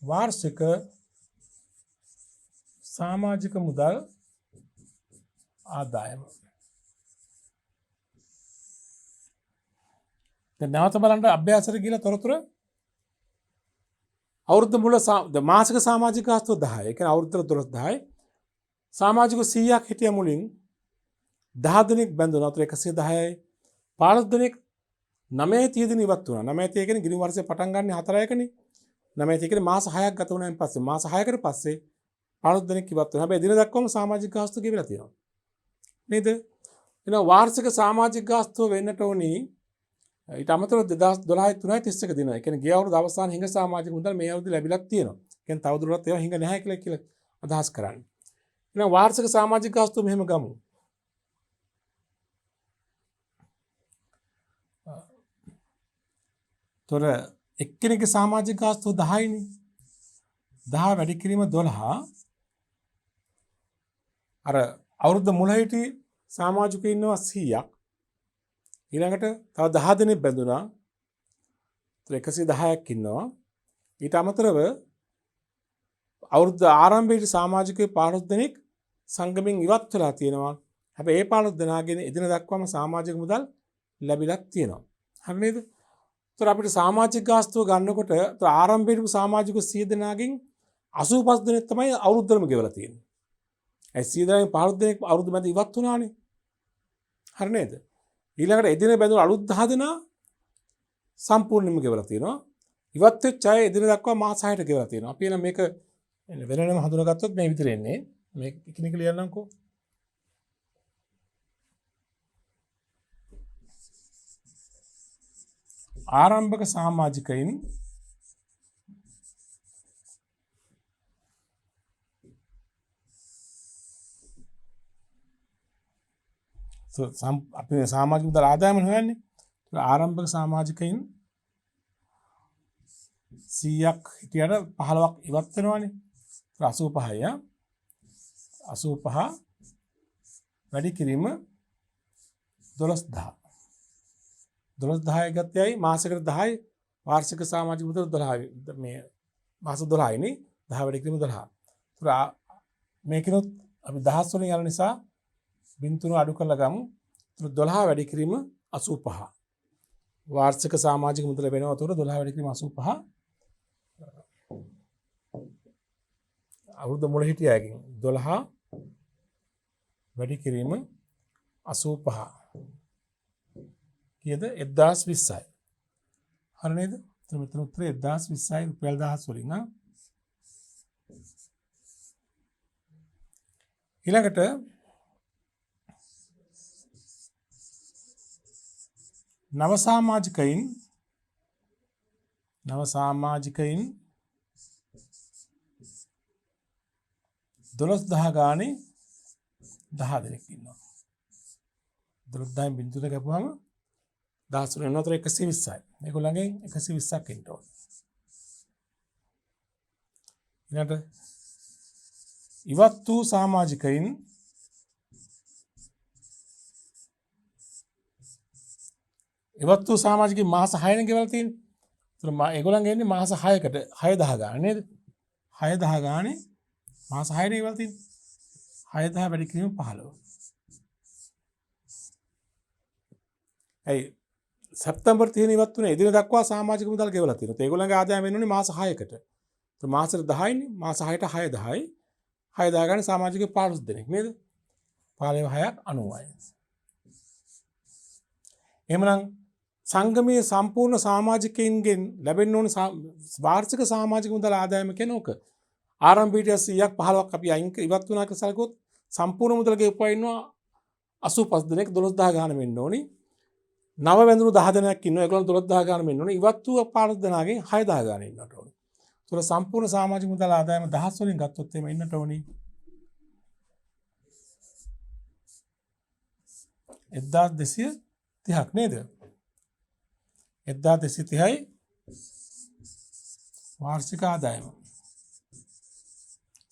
වාර්ෂික සමාජික මුදල් ආදායම. දැන් නැවත බලන්න අභ්‍යාසයට ගිහලා තොරතුරු අවුරුද්ද මුල මාසික සමාජික ගාස්තුව 10. ඒ කියන්නේ අවුරුද්දට 12000යි. සමාජිකයෝ 100ක් හිටිය මුලින් 10 දෙනෙක් බැඳුණා. අතර 110යි. 15 දෙනෙක් 9 දින ඉවත් වුණා. 9 කියන්නේ ගිණුම් වර්ෂය පටන් ගන්න 4කනේ. 9 කියන්නේ මාස 6ක් ගත වුණායින් පස්සේ මාස 6කට පස්සේ 15 දෙනෙක් ඉවත් වුණා. හැබැයි දින දක්වාම සමාජික ගාස්තුව ගෙවිලා තියෙනවා. නේද? එහෙනම් වාර්ෂික සමාජික ගාස්තුව වෙන්නට ඕනි ඊට අමතරව 2012 3.31 දින. ඒ කියන්නේ ගිය අවුරුදු අවසාන හිඟ සමාජික මුදල් මේ අවුරුද්ද ලැබිලා තියෙනවා. කියන්නේ තවදුරටත් ඒවා හිඟ නැහැ කියලා අදහස් කරන්නේ. එහෙනම් වාර්ෂික සමාජික ගාස්තුව මෙහෙම ගමු. තොර එක්කෙනෙක්ගේ සමාජික ගාස්තුව 10නේ. 10 වැඩි කිරීම 12. අර අවුරුද්ද මුල හිටි සමාජිකයෝ ඉන්නවා 100ක්. ඊළඟට තව 10 දෙනෙක් බැඳුනා. 110ක් ඉන්නවා. ඊට අමතරව අවුරුද්ද ආරම්භයේදී සමාජිකයෝ 15 දෙනෙක් සංගමෙන් ඉවත් වෙලා තියෙනවා. හැබැයි ඒ 15 දෙනාගෙන එදින දක්වාම සමාජික මුදල් ලැබිලක් තියෙනවා. හරි නේද? ඒතර අපිට සමාජික ගාස්තුව ගන්නකොට ආරම්භයේදී සමාජික 100 දෙනාගෙන් 85 දෙනෙක් තමයි අවුරුද්දටම ගෙවලා තියෙන්නේ. ඒ 100 දෙනාගෙන් 15 දෙනෙක් අවුරුද්ද මැද ඉවත් වුණානේ. හරි නේද? ඊළඟට එදින බැඳුණු අලුත් 10 දෙනා සම්පූර්ණයෙන්ම ගෙවලා තියෙනවා. ඉවත් වෙච්ච අය එදින දක්වා මාස 6ට ගෙවලා තියෙනවා. අපි එන මේක වෙනම හඳුනාගත්තොත් මේ විතර එන්නේ. මේ එකිනෙක ලියන්නම්කෝ. ආරම්භක සමාජිකයින් අපි සමාජික මුදල් ආදායම හොයන්නේ. ආරම්භක සමාජිකයින් 100ක් හිටියට 15ක් ඉවත් වෙනවානේ. 85යි. 85 වැඩි කිරීම 12000. 12000 ගත්තයි මාසයකට 10යි වාර්ෂික සමාජික මුදල් 12 මේ මාස 12යි නේ 10 වැඩි කිරීම 12. ඒතර මේකිනුත් අපි දහස් වලින් යන නිසා බින්තුන අඩු කරලා ගමු. ඒතර 12 වැඩි කිරීම 85. වාර්ෂික සමාජික මුදල වෙනවා. ඒතර 12 වැඩි කිරීම 85. අවුරුද්ද මුල හිටියාගෙන් 12 වැඩි කිරීම 85. කීයද 1020යි. හරි නේද? එතන මෙතන උත්තරේ 1020යි රුපියල් 1000 වලින් ආ. ඊළඟට නව සමාජිකයින් 12000 ගානේ 10 දෙනෙක් ඉන්නවා. 12000 බින්දුවට ගපුවාම 10 වෙනතර 120යි. මේගොල්ලන්ගෙන් 120ක් ඉන්න ඕන. ඊළඟට ඉවත් වූ සමාජිකයින් මාස 6නේ ගෙවලා තියෙන්නේ. ඒතර ඒගොල්ලන්ගේ එන්නේ මාස 6කට 6000 ගාන නේද? 6000 ගානේ මාස 6නේ ගෙවලා තියෙන්නේ. 6000 වැඩි කිරීම 15. ඇයි සැප්තැම්බර් 30 ඉවත් වුණේ එදින දක්වා සමාජික මුදල් ගෙවලා තියෙනවා. ඒගොල්ලන්ගේ ආදායම වෙනුනේ මාස 6කට. ඒතර මාසෙට 10යිනේ. මාස 6ට 6000යි. 6000 ගානේ සමාජික 15 දෙනෙක් නේද? 15 6ක් 90යි. එහෙමනම් සංගමයේ සම්පූර්ණ සමාජිකයින්ගෙන් ලැබෙන්න ඕන වාර්ෂික සමාජික මුදල් ආදායම කෙනෝක ආරම්භයේදී 100ක් 15ක් අපි අයින් ඉවත් වුණා කියලා සැලකුවොත් සම්පූර්ණ මුදල ගෙවපුවා ඉන්නවා 85 දෙනෙක් 12000 ගාන වෙන්න ඕනි. නව වැඳුණු 10 දෙනෙක් ඉන්නවා. ඒගොල්ලන් 12000 ගාන වෙන්න ඕනි. ඉවත් වූ 15 දෙනාගෙන් 6000 ගාන ඉන්නට ඕනි. ඒතර සම්පූර්ණ සමාජික මුදල් ආදායම 10 වලින් ගත්තොත් එimhe ඉන්නට ඕනි 1230ක් නේද? 1230යි වාර්ෂික ආදායම.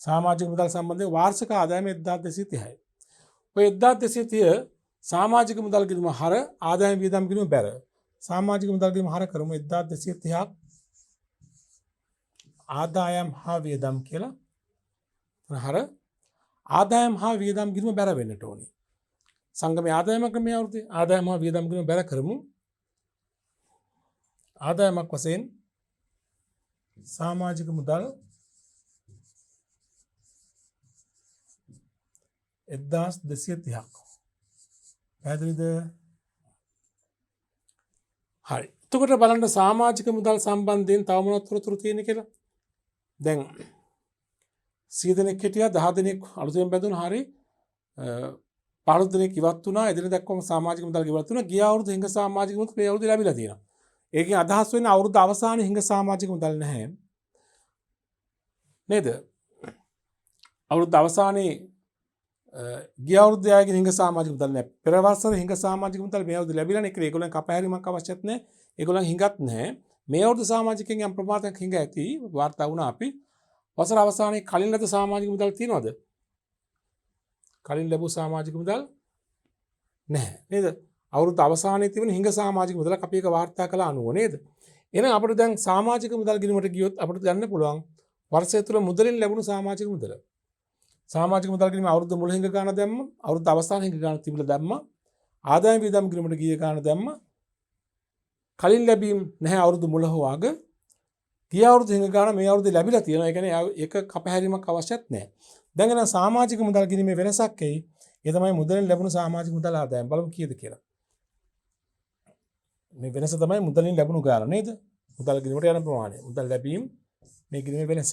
සමාජික මුදල් සම්බන්ධයෙන් වාර්ෂික ආදායම 1230යි. ඔය 1230 සමාජික මුදල් ගිණුම හර ආදායම් වියදම් ගිණුම බැර. සමාජික මුදල් ගිණුම හර කරමු 1230ක් ආදායම් හා වියදම් කියලා. හර ආදායම් හා වියදම් ගිණුම බැර වෙන්නට ඕනි. සංගමයේ ආදායම ක්‍රමයේ අවුරුද්දේ ආදායම හා වියදම් ගිණුම බැර කරමු. ආදායමක් වශයෙන් සමාජික මුදල් 1230ක්. පැහැදිලිද? හරි. එතකොට බලන්න සමාජික මුදල් සම්බන්ධයෙන් තව මොනවද තොරතුරු තියෙන්නේ කියලා. දැන් 100 දෙනෙක් හිටියා 10 දෙනෙක් අලුතෙන් බැඳුණා. හරි. 15 දෙනෙක් ඉවත් වුණා. එදින දක්වාම සමාජික මුදල් ගෙවලා තුනා. ගිය අවුරුදු හිඟ සමාජික මුදල් මේ අවුරුදු ලැබිලා තියෙනවා. ඒකෙන් අදහස් වෙන්නේ අවුරුදු අවසානයේ හිඟ සමාජික මුදල් නැහැ. නේද? අවුරුද්ද අවසානයේ ගිය අවුරුද්දේ ආයේ හිඟ සමාජික මුදල් නැහැ. පෙර වසර හිඟ සමාජික මුදල් මේ අවුරුද්ද ලැබිලා නැහැ. ඒගොල්ලන් කපහැරීමක් අවශ්‍යත් නැහැ. ඒගොල්ලන් හිඟත් නැහැ. මේ අවුරුද්ද සමාජිකයන් යම් ප්‍රමාණයක් හිඟ ඇති වාර්තා වුණා. අපි වසර අවසානයේ කලින් ලැබු සමාජික මුදල් තියනවද? කලින් ලැබු සමාජික මුදල් නැහැ. නේද? අවුරුද්ද අවසානයේ තිබෙන හිඟ සමාජික මුදලක් අපි එක වාර්තා කළා අනුව නේද? එහෙනම් අපිට දැන් සමාජික මුදල් ගිණුමට ගියොත් අපිට ගන්න පුළුවන් වර්ෂය තුළ මුදලින් ලැබුණු සමාජික මුදල. සමාජික මුදල් ගිණුම අවුරුද්ද මුල හිඟ ගාන දැම්ම, අවුරුද්ද අවසාන හිඟ ගාන තිබිලා දැම්ම, ආදායම් වියදම් ගිණුමට ගිය ගාන දැම්ම, කලින් ලැබීම් නැහැ අවුරුදු මුල හෝ අග, ගිය අවුරුද්ද හිඟ ගාන මේ අවුරුද්දේ ලැබිලා තියෙනවා. ඒ කියන්නේ ඒක කපහැරීමක් අවශ්‍යත් නැහැ. දැන් එන සමාජික මුදල් ගිණීමේ වෙනසක් එයි. ඒ තමයි මුදලින් ලැබුණු සමාජික මුදල් ආදායම්. බලමු කීයද කියලා. මේ වෙනස තමයි මුදලින් ලැබුණු ගාන නේද? මුදල් ගිණීමට යන ප්‍රමාණය. මුදල් ලැබීම් මේ ගිණීමේ වෙනස.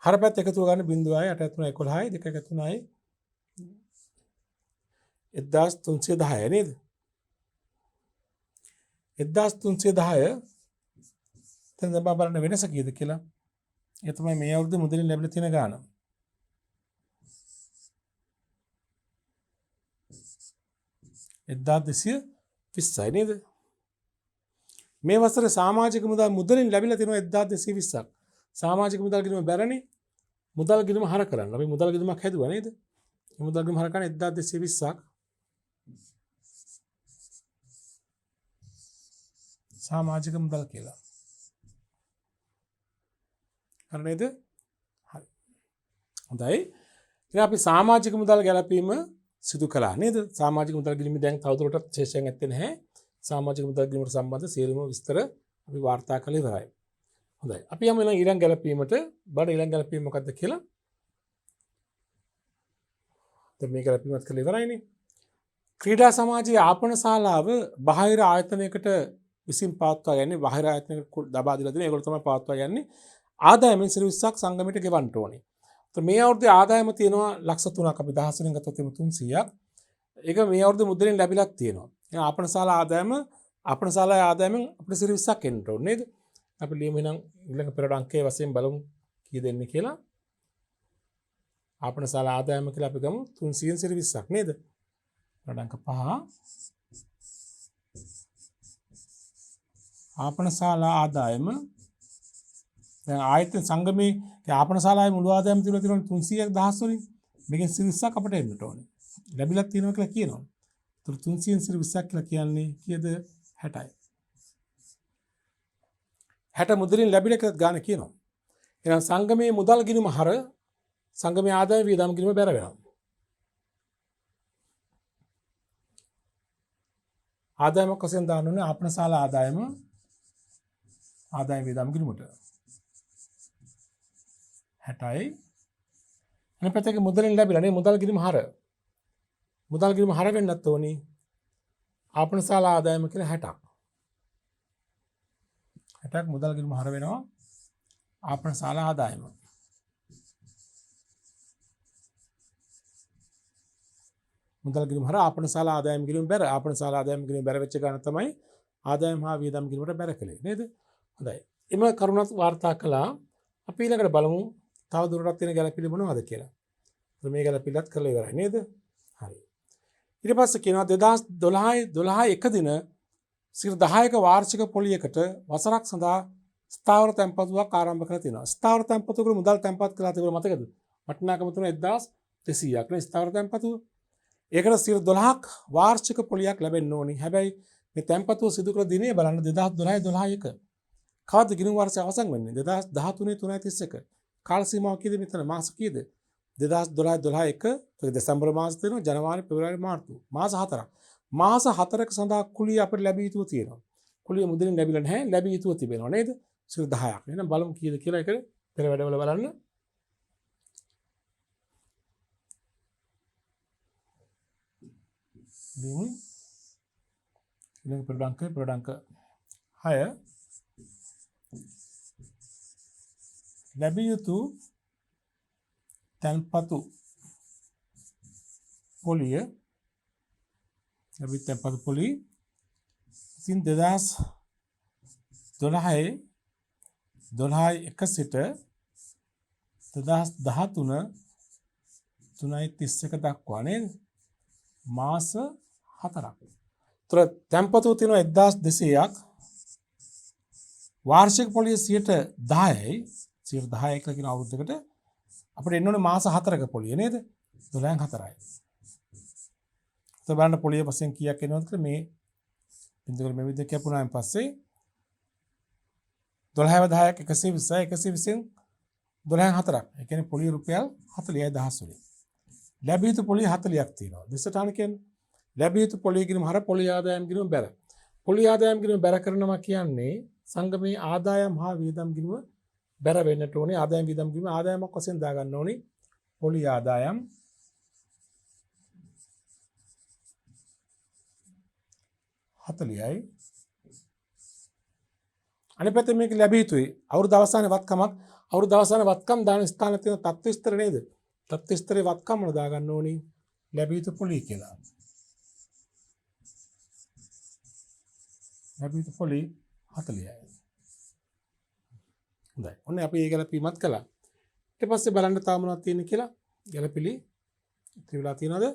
හරපැත්ත එකතු ගන්න 0.8 3 11 2 3යි 1310 නේද? 1310 දැන් බලන්න වෙනස කීයද කියලා. ඒ තමයි මේ අවුරුද්දේ මුදලින් ලැබිලා තියෙන ගාන. 1220යි නේද? මේ වසරේ සමාජික මුදලින් ලැබිලා තියෙනවා 1220ක්. සමාජික මුදල් ගිණුම බැරනේ. මුදල් ගිණුම හර කරන්න. අපි මුදල් ගිණුමක් හැදුවා නේද? මේ මුදල් ගිණුම හර කරන්න 1220ක්. සමාජික මුදල් කියලා. හරි නේද? හරි. හොඳයි. ඉතින් අපි සමාජික මුදල් ගැලපීම සිදු කළා නේද? සමාජික මුදල් ගිණුම දැන් තවදුරටත් ශේෂයෙන් ඇත්තේ නැහැ. සමාජික මුදල් ගිණුමට සම්බන්ධ සියලුම විස්තර අපි වාර්තා කළ ඉවරයි. හොඳයි. අපි යමු ඊළඟ ගැලපීමට. බලන්න ඊළඟ ගැලපීම මොකක්ද කියලා. දැන් මේ ගැලපීමත් කළ ඉවරයිනේ. ක්‍රීඩා සමාජයේ ආපන ශාලාව බාහිර ආයතනයකට විසින් පවත්වා යන්නේ බාහිර ආයතනයකට දබා දීලා දෙන ඒගොල්ලෝ තමයි පවත්වා යන්නේ. ආදායමෙන් 20ක් සංගමයට ගෙවන්න ඕනේ. તો මේ අවුරුද්දේ ආදායම තියෙනවා ලක්ෂ 3ක් අපි 10 වෙනින් ගත්තොත් 300ක්. ඒක මේ අවුරුද්දේ මුදලින් ලැබිලක් තියෙනවා. එහෙනම් ආපන ශාලා ආදායමෙන් අපිට 20ක් එන්න ඕනේ නේද? අපි ලියමු එහෙනම් ඊළඟ පෙරට අංකයේ වශයෙන් බලමු කී දෙන්නේ කියලා. ආපන ශාලා ආදායම කියලා අපි ගමු 300න් 20ක් නේද? පෙරට අංක 5 ආපන ශාලා ආදායම දැන් ආයතන සංගමේ ආපන ශාලාවේ මුළු ආදායම තිබුණා 300ක් 10 වලින් මේකෙන් 20ක් අපිට එන්නට ඕනේ. ලැබිලා තියෙනවා කියලා කියනවා. ඒතර 300න් 20ක් කියලා කියන්නේ කීයද? 60යි. 60 මුදලින් ලැබිලා කියලා ගාන කියනවා. එහෙනම් සංගමයේ මුදල් ගිණුම හර සංගමයේ ආදාය වියදම් ගිණුම බැර වෙනවා. ආදායමක් වශයෙන් දාන්න ඕනේ ආපන ශාලා ආදායම වියදම් ගිණුමට 60යි. අනිත් පැත්තේ මුදලින් ලැබිලා නේ මුදල් ගිණුම හර. මුදල් ගිණුම හර වෙන්නත් ඕනේ ආපන ශාලා ආදායම කියලා 60ක්. 60ක් මුදල් ගිණුම හර වෙනවා ආපන ශාලා ආදායම. මුදල් ගිණුම හර ආපන ශාලා ආදායම ගිණුම බැර ආපන ශාලා ආදායම ගිණුම බැර වෙච්ච ගාන තමයි ආදායම හා වියදම් ගිණුමට බැර කළේ නේද? හොඳයි. එම කරුණත් වාර්තා කළා. අපි ඊළඟට බලමු තව දුරටත් තියෙන ගැළපිලි මොනවද කියලා. මේ ගැළපිලත් කරලා ඉවරයි නේද? හරි. ඊට පස්සේ කියනවා 2012 එක දින 10ක වාර්ෂික පොලියකට වසරක් සඳහා ස්ථාවර තැන්පතුවක් ආරම්භ කරලා තියෙනවා. ස්ථාවර තැන්පතුවක මුදල් තැන්පත් කරලා තිබුණ මතකද? වටිනාකම තුන 1200ක් නේ ස්ථාවර තැන්පතුව. ඒකට 12ක් වාර්ෂික පොලියක් ලැබෙන්න ඕනි. හැබැයි මේ තැන්පතුව සිදු කළ දිනේ බලන්න 2012 කවද්ද ගිණුම් වර්ෂය අවසන් වෙන්නේ? 2013 3:31. කාල සීමාව කීයද මෙතන? මාස කීයද? 2012 දෙසැම්බර් මාස තියෙනවා, ජනවාරි පෙබරවාරි මාර්තු. මාස 4ක්. මාස 4ක සඳහා කුලිය අපිට ලැබිය යුතු තියෙනවා. කුලිය මුදලින් ලැබිලා නැහැ, ලැබිය යුතු තිබෙනවා නේද? 10ක්. එහෙනම් බලමු කීයද කියලා ඒක පෙර වැඩවල බලන්න. දිමු. ඊළඟ ප්‍රඩංක 6 ලැබිය යුතු තැන්පතු පොලිය ලැබිය තැන්පතු පොලිය ඉතින් 2012 1 සිට 2013 3.31 දක්වා නේද? මාස 4ක්. ඒතර තැන්පතු තියෙනවා 1200ක්. වාර්ෂික පොලිය 10%යි. 10% කියලා කියන අවුරුද්දකට අපිට එන්න ඕනේ මාස 4ක පොලිය නේද? 12න් 4යි. ඒතර බලන්න පොලිය වශයෙන් කීයක් එනවද කියලා මේ බින්දුවල මේ විදිහට කැපුණාන් පස්සේ 12 10ක් 120යි 120න් 12න් 4ක්. ඒ කියන්නේ පොලිය රුපියල් 40000 වලින්. ලැබිය යුතු පොලිය 40ක් තියෙනවා. දිසටහන කියන්නේ ලැබිය යුතු පොලිය ගිණුම හර පොලිය ආදායම් ගිණුම බැර. පොලිය ආදායම් ගිණුම බැර කරනවා කියන්නේ සංගමේ ආදායම් හා වියදම් ගිණුම බැර වෙන්නට ඕනේ. ආදායම් වියදම් ගිණුම ආදායමක් වශයෙන් දා ගන්න ඕනේ. පොලිය ආදායම් හතලියයි. අනිත් පැත්තේ මේක ලැබිය යුතුයි. අවුරුදු අවසානයේ වත්කමක් අවුරුදු අවසානයේ වත්කම් දාන ස්ථාන තියෙන තත්ත්ව විස්තර නේද? තත්ත්ව විස්තරේ වත්කම් වල දා ගන්න ඕනි ලැබිය යුතු පොලිය කියලා. ලැබිය යුතු පොලිය 40යි. හොඳයි. ඔන්න අපි ඒ ගැලපීමත් කළා. ඊට පස්සේ බලන්න තව මොනවද තියෙන්නේ කියලා ගැලපිලි ඉතිරි වෙලා තියෙනවද?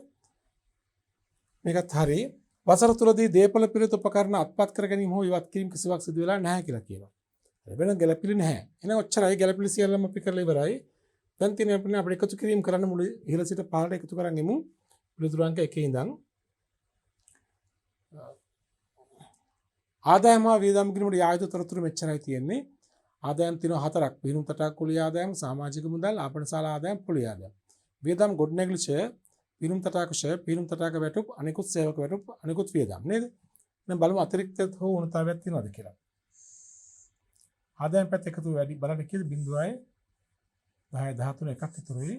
මේකත් හරියි. වසර තුලදී දේපල පිළිත උපකරණ අත්පත් කර ගැනීම හෝ ඉවත් කිරීම කිසිවක් සිදු වෙලා නැහැ කියලා කියනවා. වෙන ගැළපිලි නැහැ. එහෙනම් ඔච්චරයි ගැළපිලි සියල්ලම අපි කරලා ඉවරයි. දැන් තියෙන අපිට එකතු කිරීම කරන්න මුල ඉහළ සිට පහළට එකතු කරන් එමු. පිළිතුරු අංක 1 ඉඳන් ආදායම හා වියදම් ගිණුමට යා යුතු තොරතුරු මෙච්චරයි තියෙන්නේ. ආදායම් තියෙනවා 4ක්. පිනුම් තටාක කුලිය ආදායම්, සමාජික මුදල්, ආපනශාලා ආදායම්, කුලිය ආදායම්. වියදම් ගොඩනැගිලි ෂෙය, පිනුම් තටාක ෂෙය, පිනුම් තටාක වැටුප්, අනිකුත් සේවක වැටුප්, අනිකුත් වියදම් නේද? දැන් බලමු අතිරික්ත හෝ උණතාවයක් තියෙනවද කියලා. ආදායම් පැත්ත එකතු වැඩි බලන්න කීයද 0.10 13 එකක් ඉතුරුයි.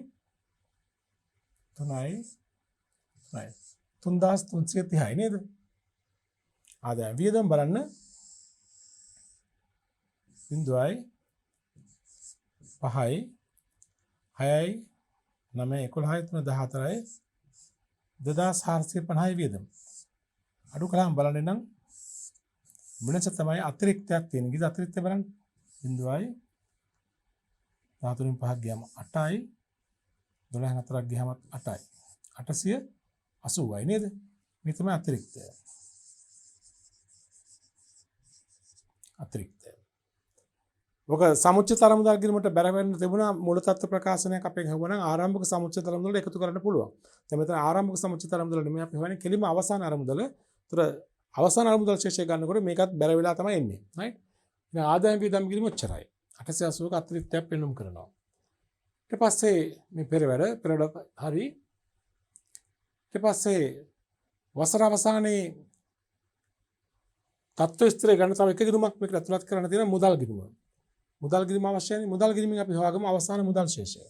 3යි 3330යි නේද? ආදායම් වියදම් බලන්න 0.5යි 6යි 9යි 11යි 14යි 2450යි වියදම්. අඩු කලම් බලන්න නම් වෙනස තමයි අතිරික්තයක් තියෙන. ගිද අතිරික්තය බලන්න 0.5යි 13න් 5ක් ගියාම 8යි 12න් 4ක් ගියාම 8යි 880යි නේද? මේ තමයි අතිරික්තය. අතිරික්තය. ඔක සමුච්චිත අරමුදල් ගිණුමට බැර වෙන්න තිබුණා මූල තත්ත්ව ප්‍රකාශනයක් අපෙන් හවුවනම් ආරම්භක සමුච්චිත අරමුදල එකතු කරන්න පුළුවන්. දැන් මෙතන ආරම්භක සමුච්චිත අරමුදල නෙමෙයි අපි හොයන්නේ කෙලිම අවසාන අරමුදල. ඒතර අවසාන අරමුදල් ශේෂය ගන්නකොට මේකත් බැර වෙලා තමයි එන්නේ. right? ඉතින් ආදායම් වියදම් ගිණුම ඔච්චරයි. 880ක අතිරික්තයක් පෙන්වුම් කරනවා. ඊට පස්සේ මේ පෙරවැඩ හරි. ඊට පස්සේ වසර අවසානයේ තත්ත්ව ස්ථිර ගන්න තව එක ගිණුමක් මේකට ඇතුළත් කරන්න තියෙන මුදල් ගිණුම. මුදල් ගිණුම අවශ්‍යයි. මුදල් ගිණුමින් අපි හොයාගමු අවසාන මුදල් ශේෂය.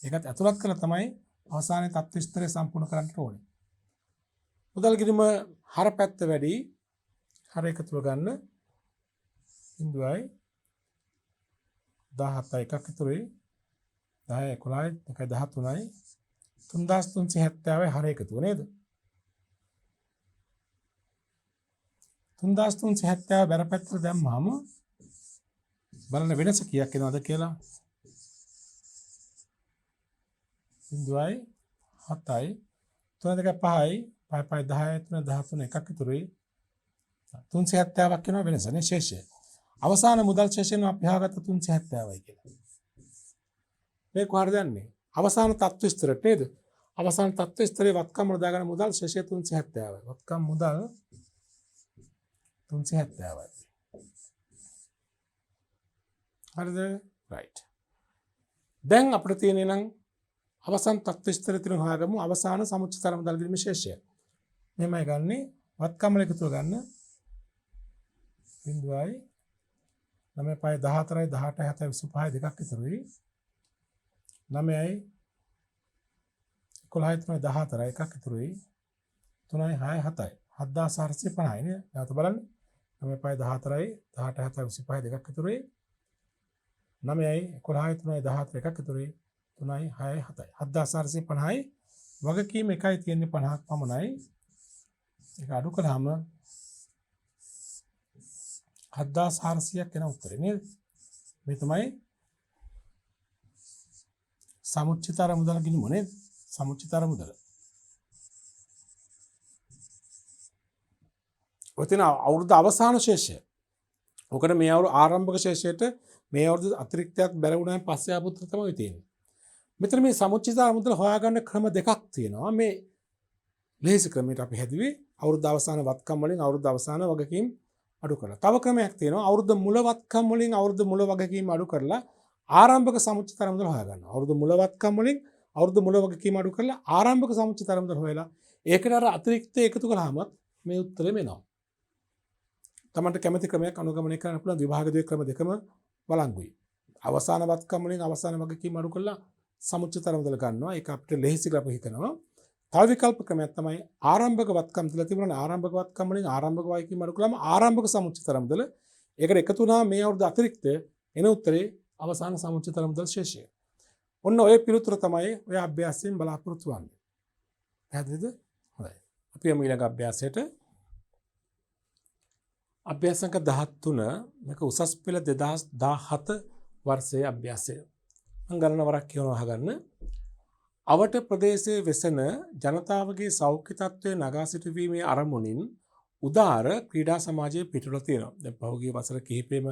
ඒකත් ඇතුළත් කරලා තමයි අවසානයේ තත්ත්ව ස්ථිරය සම්පූර්ණ කරන්න ඕනේ. මුදල් ගිණුම හර පැත්ත වැඩි. හර එකතුව ගන්න 0.5යි 17යි එකක් ඉතුරුයි 10යි 11යි 13යි 3370යි හර එකතුව නේද? 3370 බැර පැත්තට දැම්මම බලන්න වෙනස කීයක් එනවද කියලා 0.7යි 3 2 5යි 5 5 10යි 3 13 එකක් ඉතුරුයි 370ක් වෙනවා වෙනස නේ ශේෂය. අවසාන මුදල් ශේෂයෙන් අපි හොයාගත්ත 370යි කියලා. මේ කොහරද යන්නේ? අවසාන තත්ත්ව ස්ථිරට නේද? අවසාන තත්ත්ව ස්ථිරේ වත්කම් වල දාගෙන මුදල් ශේෂය 370යි. වත්කම් මුදල් 370යි. හරිද? right. දැන් අපිට තියෙන්නේ නම් අවසාන තත්ත්ව ස්ථිර තියෙන හොයාගමු අවසාන සමුච්චිත අරමුදල් ගිණුමේ ශේෂය. මෙහෙමයි ගන්නෙ වත්කම් වල එකතුව ගන්න 0.5යි 9 5 14යි 18යි 7යි 25යි දෙකක් ඉතුරුයි 9යි 11යි 3යි 14යි එකක් ඉතුරුයි 3යි 6යි 7යි 7450යි නේ. නැවත බලන්න 9 5 14යි 18යි 7යි 25යි දෙකක් ඉතුරුයි 9යි 11යි 3යි 14 එකක් ඉතුරුයි 3යි 6යි 7යි 7450යි වගකීම එකයි තියෙන්නේ 50ක් පමණයි. ඒක අඩු කළාම 7400ක් එන උත්තරේ නේද? මේ තමයි සමුච්චිත අරමුදල ගිනිමු නේද? සමුච්චිත අරමුදල. ඔය තියෙන අවුරුද්ද අවසාන ශේෂය. ඔකට මේ අවුරුදු ආරම්භක ශේෂයට මේ අවුරුදු අතිරික්තයක් බැර වුණාන් පස්සේ ආපු උත්තර තමයි තියෙන්නේ. මෙතන මේ සමුච්චිත අරමුදල හොයාගන්න ක්‍රම දෙකක් තියෙනවා. මේ ලේසි ක්‍රමයට අපි හැදුවේ අවුරුද්ද අවසාන වත්කම් වලින් අවුරුද්ද අවසාන වගකීම් අඩු කරලා. තව ක්‍රමයක් තියෙනවා අවුරුද්ද මුල වත්කම් වලින් අවුරුද්ද මුල වගකීම් අඩු කරලා ආරම්භක සමුච්චිත අරමුදල හොයාගන්නවා. අවුරුද්ද මුල වත්කම් වලින් අවුරුද්ද මුල වගකීම් අඩු කරලා ආරම්භක සමුච්චිත අරමුදල හොයලා ඒකට අර අතිරික්තය එකතු කළාම මේ උත්තරෙම එනවා. තමන්ට කැමති ක්‍රමයක් අනුගමනය කරන්න පුළුවන් විභාග දෙක ක්‍රම දෙකම වළංගුයි. අවසාන වත්කම් වලින් අවසාන වගකීම් අඩු කරලා සමුච්චිත අරමුදල ගන්නවා. ඒක අපිට ලෙහෙසි කියලා අපි හිතනවා. තව විකල්ප ක්‍රමයක් තමයි ආරම්භක වත්කම් තියලා තිබුණානේ ආරම්භක වත්කම් වලින් ආරම්භක වගකීම් අඩු කළාම ආරම්භක සමුච්චිත අරමුදල. ඒකට එකතු වුණා මේ අවුරුදු අතිරික්තය එන උත්තරේ අවසාන සමුච්චිත අරමුදල ශේෂය. ඔන්න ඔය පිළිතුර තමයි ඔය අභ්‍යාසයෙන් බලාපොරොත්තු වෙන්නේ. පැහැදිලිද? හොඳයි. අපි යමු ඊළඟ අභ්‍යාසයට. අභ්‍යාස සංඛ්‍යා 13 මේක උසස් පෙළ 2017 වර්ෂයේ අභ්‍යාසය. මම ගණන වරක් කියනවා අහගන්න. අවට ප්‍රදේශයේ වෙසෙන ජනතාවගේ සෞඛ්‍ය තත්ත්වය නගා සිටුවීමේ අරමුණින් උදාර ක්‍රීඩා සමාජයේ පිටුල තියෙනවා. දැන් පහුගිය වසර කිහිපෙම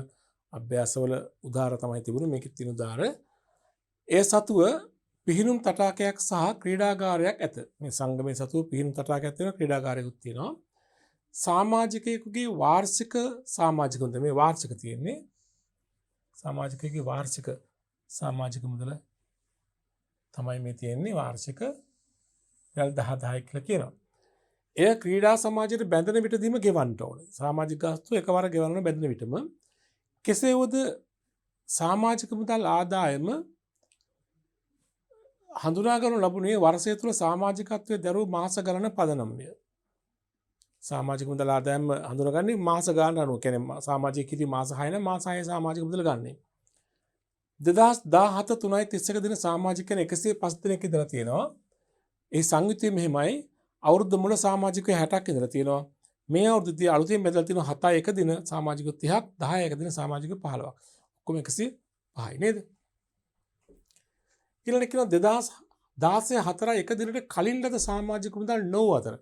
අභ්‍යාසවල උදාර තමයි තිබුණේ. මේකෙත් තියෙන උදාර. ඒ සතුව පිහිනුම් තටාකයක් සහ ක්‍රීඩාගාරයක් ඇත. මේ සංගමයේ සතුව පිහිනුම් තටාකයක් තියෙනවා ක්‍රීඩාගාරයකුත් තියෙනවා. සමාජිකයෙකුගේ වාර්ෂික සමාජික මුදල මේ වාර්ෂික තියෙන්නේ සමාජිකයෙකුගේ වාර්ෂික සමාජික මුදල තමයි මේ තියෙන්නේ වාර්ෂික 10,000 කියලා කියනවා. එය ක්‍රීඩා සමාජයට බැඳෙන විටදීම ගෙවන්න ඕනේ. සමාජික ගාස්තු එකවර ගෙවන්න බැඳෙන විටම කෙසේ වුවද සමාජික මුදල් ආදායම හඳුනා ගන්නු ලැබුණේ වර්ෂය තුල සමාජිකත්වයේ දරූ මාස ගණන පදනම්ය. සමාජික මුදල් ආදායම හඳුනගන්නේ මාස ගානට අනුව. කියන්නේ සමාජික කිරි මාස 6 නම් මාස 6 සමාජික මුදල ගන්නෙ. 2017 3.31 දින සමාජිකයන් 105 දෙනෙක් ඉඳලා තියෙනවා. ඒ සංයුතිය මෙහෙමයි. අවුරුද්ද මුල සමාජිකයෝ 60ක් ඉඳලා තියෙනවා. මේ අවුරුද්දේ අලුතෙන් බෙදලා තියෙනවා 7 1 දින සමාජිකයෝ 30ක් 10 1 දින සමාජිකයෝ 15ක්. ඔක්කොම 105යි නේද? ඊළඟට කියනවා 2016 4 1 දිනට කලින් ලද සමාජික මුදල් නොව අතර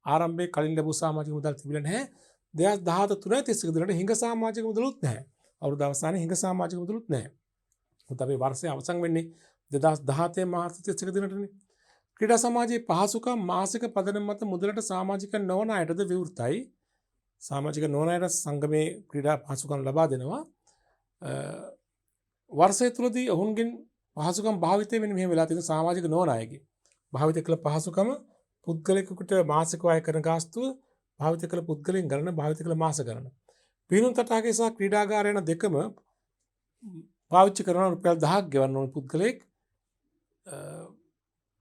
ආරම්භයේ කලින් ලැබූ සමාජික මුදල් තිබිලා නැහැ. 2017 3.31 දිනට හිඟ සමාජික මුදලුත් නැහැ. අවුරුදු අවසානයේ හිඟ සමාජික මුදලුත් නැහැ. මොකද අපේ වර්ෂය අවසන් වෙන්නේ 2017 මාර්තු 31 දිනටනේ. ක්‍රීඩා සමාජයේ පහසුකම් මාසික පදනම මත මුදලට සමාජිකයන් නොවන අයටද විවෘතයි. සමාජික නොවන අයට සංගමේ ක්‍රීඩා පහසුකම් ලබා දෙනවා. වර්ෂය තුලදී ඔවුන්ගෙන් පහසුකම් භාවිතය වෙන මෙහෙම වෙලා තියෙන සමාජික නොවන අයගේ භාවිත කළ පහසුකම පුද්ගලිකෙකුට මාසික වැය කරන ගාස්තුව භාවිත කළ පුද්ගලයන් ගණන භාවිත කළ මාස ගණන. පිහිනුම් තටාකය සහ ක්‍රීඩාගාරය යන දෙකම පාවිච්චි කරන රුපියල් 1000ක් ගෙවන්න ඕන පුද්ගලයෙක්.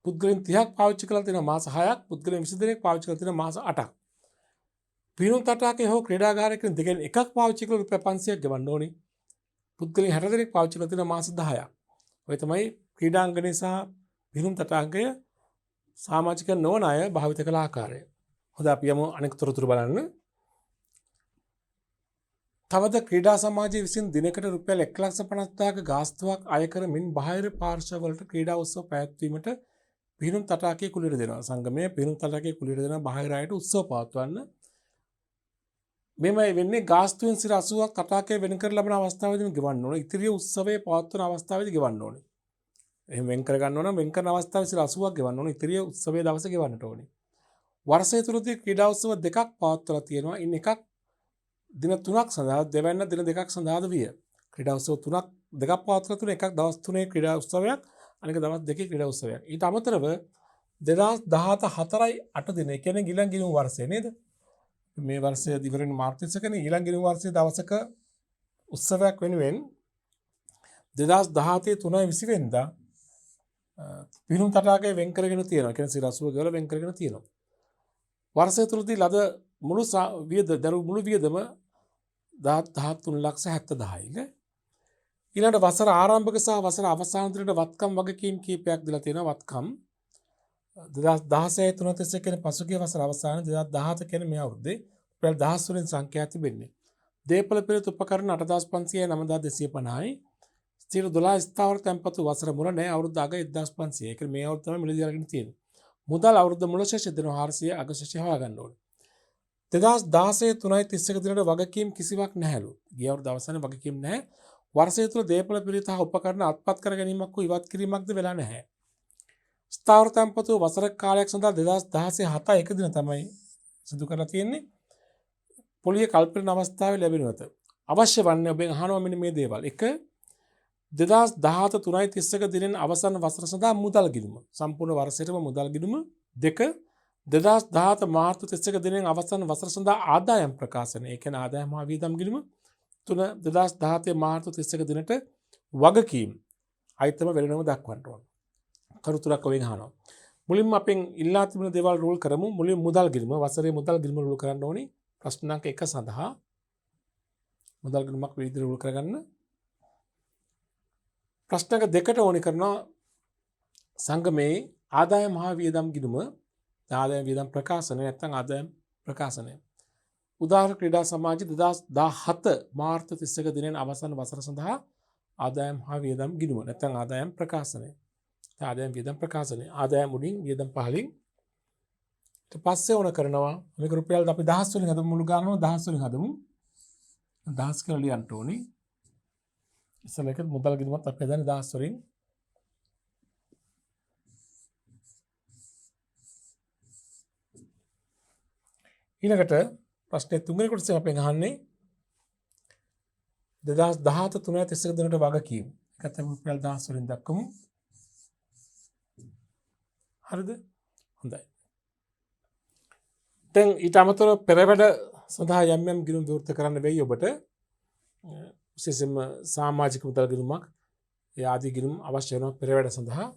පුද්ගලයන් 30ක් පාවිච්චි කරලා තියෙන මාස 6ක් පුද්ගලයන් 20 දෙනෙක් පාවිච්චි කරලා තියෙන මාස 8ක්. පිහිනුම් තටාකය හෝ ක්‍රීඩාගාරයක දෙකෙන් එකක් පාවිච්චි කරලා රුපියල් 500ක් ගෙවන්න ඕනේ. පුද්ගලයන් 60 දෙනෙක් පාවිච්චි කරලා තියෙන මාස 10ක්. ඔය තමයි ක්‍රීඩාංගණය සහ පිහිනුම් තටාකය සමාජික නොවන අය භාවිත කළ ආකාරය. හොඳ අපි යමු අනෙක් තොරතුරු බලන්න. තවද ක්‍රීඩා සමාජය විසින් දිනකට රුපියල් 1,50,000ක ගාස්තුවක් අය කරමින් බාහිර පාර්ශවවලට ක්‍රීඩා උත්සව පැවැත්වීමට පිහිනුම් තටාකයේ කුලියට දෙනවා. සංගමයේ පිහිනුම් තටාකයේ කුලියට දෙනවා බාහිර අයට උත්සව පවත්වන්න. මෙමය වෙන්නේ ගාස්තුවෙන් සිර 80ක් තටාකයේ වෙන් කර ලබන අවස්ථාවේදීම ගෙවන්න ඕන. ඉතිරිය උත්සවයේ පවත්වන අවස්ථාවේදී ගෙවන්න ඕනේ. එහෙම වෙන් කර ගන්න ඕන වෙන් කරන අවස්ථාවේ සිර 80ක් ගෙවන්න ඕන. ඉතිරිය උත්සවයේ දවසේ ගෙවන්නට ඕනේ. වර්ෂය තුලදී ක්‍රීඩා උත්සව දෙකක් පවත්වලා තියෙනවා. ඉන් එකක් දින 3ක් සඳහා දෙවැන්න දින 2ක් සඳහාද විය. ක්‍රීඩා උත්සව දෙකක් පවත්වලා තුන එකක් දවස් 3 ක්‍රීඩා උත්සවයක් අනික දවස් 2 ක්‍රීඩා උත්සවයක්. ඊට අමතරව 2017 4.8 දින කියන්නේ ඊළඟ ගිණුම් වර්ෂය නේද? මේ වර්ෂය ඉවරෙන මාර්තු 31 ඊළඟ ගිණුම් වර්ෂයේ දවසක උත්සවයක් වෙනුවෙන් 2017 3.20 වෙනිදා පිහිනුම් තටාකය වෙන් කරගෙන තියෙනවා. කියන්නේ සිරසුව ගවල වෙන් කරගෙන තියෙනවා. වර්ෂය තුලදී ලද මුළු වියදම 13,70,000යි. ඊළඟට වසර ආරම්භක සහ වසර අවසාන දිනට වත්කම් වගකීම් කීපයක් දීලා තියෙනවා. වත්කම් 2016 3.31 කියන පසුගිය වසර අවසාන 2017 කියන මේ අවුරුද්දේ රුපියල් 1000 වලින් සංඛ්‍යා තිබෙන්නේ. දේපල පෙරත් උපකරණ 8,500යි 9,250යි. ස්ථිර 12 ස්ථාවර තැන්පතු වසර මුල නැහැ අවුරුද්ද අග 1500. ඒක මේ අවුරුද්ද තමයි මිලදී අරගෙන තියෙන්නේ. මුදල් අවුරුද්ද මුල ශේෂ දින 400 අග ශේෂ හොයාගන්න ඕනේ. 2016 3.31 දිනට වගකීම් කිසිවක් නැහැලු. ගිය අවුරුද්ද අවසානයේ වගකීම් නැහැ. වර්ෂය තුළ දේපළ පිරිත හා උපකරණ අත්පත් කර ගැනීමක් හෝ ඉවත් කිරීමක්ද වෙලා නැහැ. ස්ථාවර තැන්පතු වසර කාලයක් සඳහා 2016 7 දින තමයි සිදු කරලා තියෙන්නේ. පොලිය කල්පන අවස්ථාවේ ලැබෙනවත. අවශ්‍ය වන්නේ ඔබෙන් අහනවා මෙන්න මේ දේවල්. 1 2017 3.31 දිනෙන් අවසන් වසර සඳහා මුදල් ගිණුම. සම්පූර්ණ වර්ෂයටම මුදල් ගිණුම. 2 2017 මාර්තු 31 දිනෙන් අවසන් වසර සඳහා ආදායම් ප්‍රකාශනය. ඒ කියන්නේ ආදායම් හා වියදම් ගිණුම. 3 2017 මාර්තු 31 දිනට වගකීම් අයිතම වෙනම දක්වන්න ඕන. කරු තුනක් ඔබෙන් අහනවා. මුලින්ම අපෙන් ඉල්ලා තිබෙන දේවල් රූල් කරමු. මුලින් මුදල් ගිණුම වසරේ මුදල් ගිණුම රූල් කරන්න ඕනි. ප්‍රශ්න අංක 1 සඳහා මුදල් ගිණුමක් විදිහට රූල් කරගන්න. ප්‍රශ්න අංක 2ට ඕනි කරනවා සංගමේ ආදායම් හා වියදම් ගිණුම ආදායම් වියදම් ප්‍රකාශනය නැත්නම් ආදායම් ප්‍රකාශනය. උදාහරණ ක්‍රීඩා සමාජය 2017 මාර්තු 31 දිනෙන් අවසන් වසර සඳහා ආදායම් හා වියදම් ගිණුම නැත්නම් ආදායම් ප්‍රකාශනය. ආදායම් වියදම් ප්‍රකාශනය. ආදායම් උඩින් වියදම් පහලින් ඊට පස්සේ ඕන කරනවා මේක රුපියල් අපි 1000 වලින් හදමු මුළු ගානම 1000 වලින් හදමු. 1000 කියලා ලියන්න ඕනි. ඉස්සෙල්ලා එක මුදල් ගිණුමත් අපි හදන්නේ 1000 වලින්. ඊළඟට ප්‍රශ්නේ තුන්වෙනි කොටසේ අපෙන් අහන්නේ 2017 3.31 දිනට වගකීම්. ඒකත් අපි රුපියල් 1000 වලින් දක්වමු. හරිද? හොඳයි. දැන් ඊට අමතරව පෙරවැඩ සඳහා යම් යම් ගිණුම් විවෘත කරන්න වෙයි ඔබට. විශේෂයෙන්ම සමාජික මුදල් ගිණුමක් ඒ ආදී ගිණුම් අවශ්‍ය වෙනවා පෙරවැඩ සඳහා.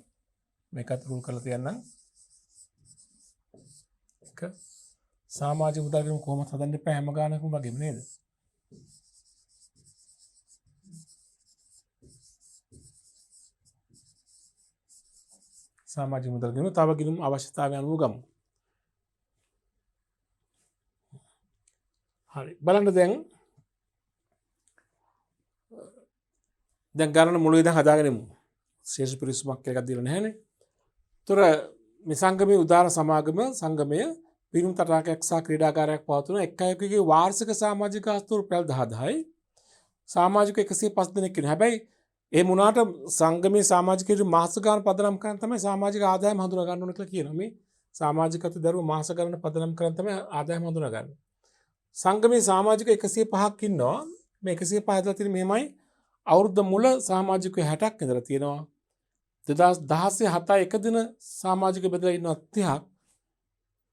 මේකත් රූල් කරලා තියන්නම්. එක සමාජික මුදල් ගිණුම කොහොමද හදන්න එපා හැම ගානකම වගේම නේද? සමාජික මුදල් ගිණුම තව ගිණුම් අවශ්‍යතාවය අනුව ගමු. හරි. බලන්න දැන් ගණන මුල ඉඳන් හදාගෙන ඉමු. ශේෂ පිරිසුමක් එකක් දීලා නැහැනේ. ඒතර මේ සංගමයේ උදාර සමාගම සංගමය පිරිම් තටාකයක් සහ ක්‍රීඩාකාරයක් පවතුන එක් අයෙකුගේ වාර්ෂික සමාජික ආස්තු රුපියල් 10000යි. සමාජික 105 දෙනෙක් ඉන්නවා. හැබැයි ඒ මුණාට සංගමයේ සමාජිකයන් මාස ගාන පදනම් කරන් තමයි සමාජික ආදායම හඳුනා ගන්න ඕන කියලා කියනවා. මේ සමාජිකත්ව දරුවෝ මාස ගාන පදනම් කරන් තමයි ආදායම හඳුනා ගන්න. සංගමයේ සමාජික 105ක් ඉන්නවා. මේ 105 ඇතුළත තියෙන මෙහෙමයි අවුරුද්ද මුල සමාජිකයෝ 60ක් ඉඳලා තියෙනවා. 2016 7 එක දින සමාජික බෙදලා ඉන්නවා 30ක්.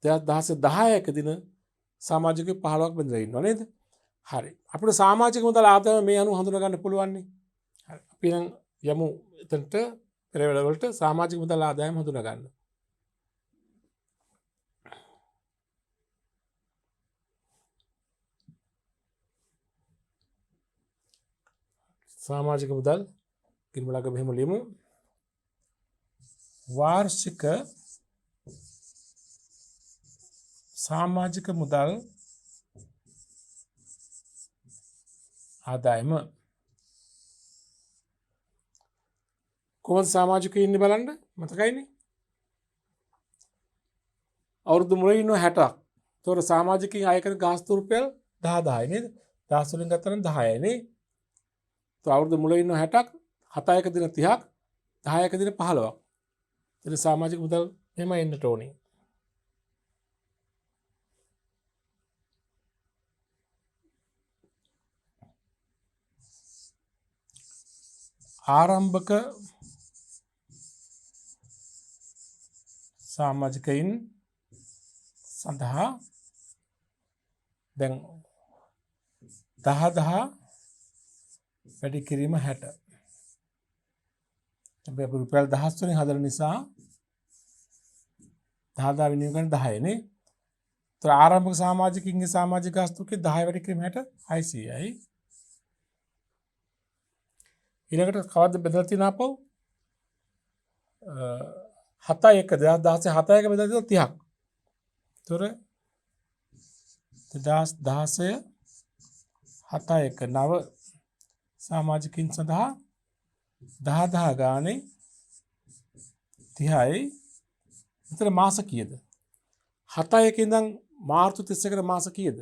2016 10 එක දින සමාජිකයෝ 15ක් බෙදලා ඉන්නවා නේද? හරි. අපිට සමාජික මුදල් ආදායම මේ අනුව හඳුනා ගන්න පුළුවන් නේ. හරි. අපි නම් යමු එතනට පෙරවැල වලට සමාජික මුදල් ආදායම හඳුනා ගන්න. සමාජික මුදල් කිරිමලක මෙහෙම ලියමු. වාර්ෂික සමාජික මුදල් ආදායම කොහොමද සමාජිකයෝ ඉන්නේ බලන්න මතකයිනේ. අවුරුදු මුලින් ඉන්න 60ක්. ඒතකොට සමාජිකයන් අය කරන ගාස්තු රුපියල් 10000යි නේද? 10 වලින් ගත්තා නම් 10යි නේ. අවුරුදු මුල ඉන්න 60ක් 7 එක දින 30ක් 10 එක දින 15ක්. ඉතින් සමාජික මුදල් එහෙම එන්නට ඕනේ. ආරම්භක සමාජිකයින් සඳහා දැන් 10,000 වැඩි කිරීම 60. අපි රුපියල් 1000 වලින් හදන නිසා 10,000 විනියෝග කරන 10 නේ. ඒතර ආරම්භක සමාජිකින්ගේ සමාජික ගාස්තුකේ 10 වැඩි කිරීම 60 600යි. ඊළඟට කවද්ද බෙදලා තියෙන අපව 7 1 2016 7 1 බෙදලා තියෙන 30ක්. ඒතර 2016 7 1 9 සමාජිකින් සඳහා 10 ගානේ 30යි. මෙතන මාස කීයද? 7 ඉඳන් මාර්තු 31කට මාස කීයද?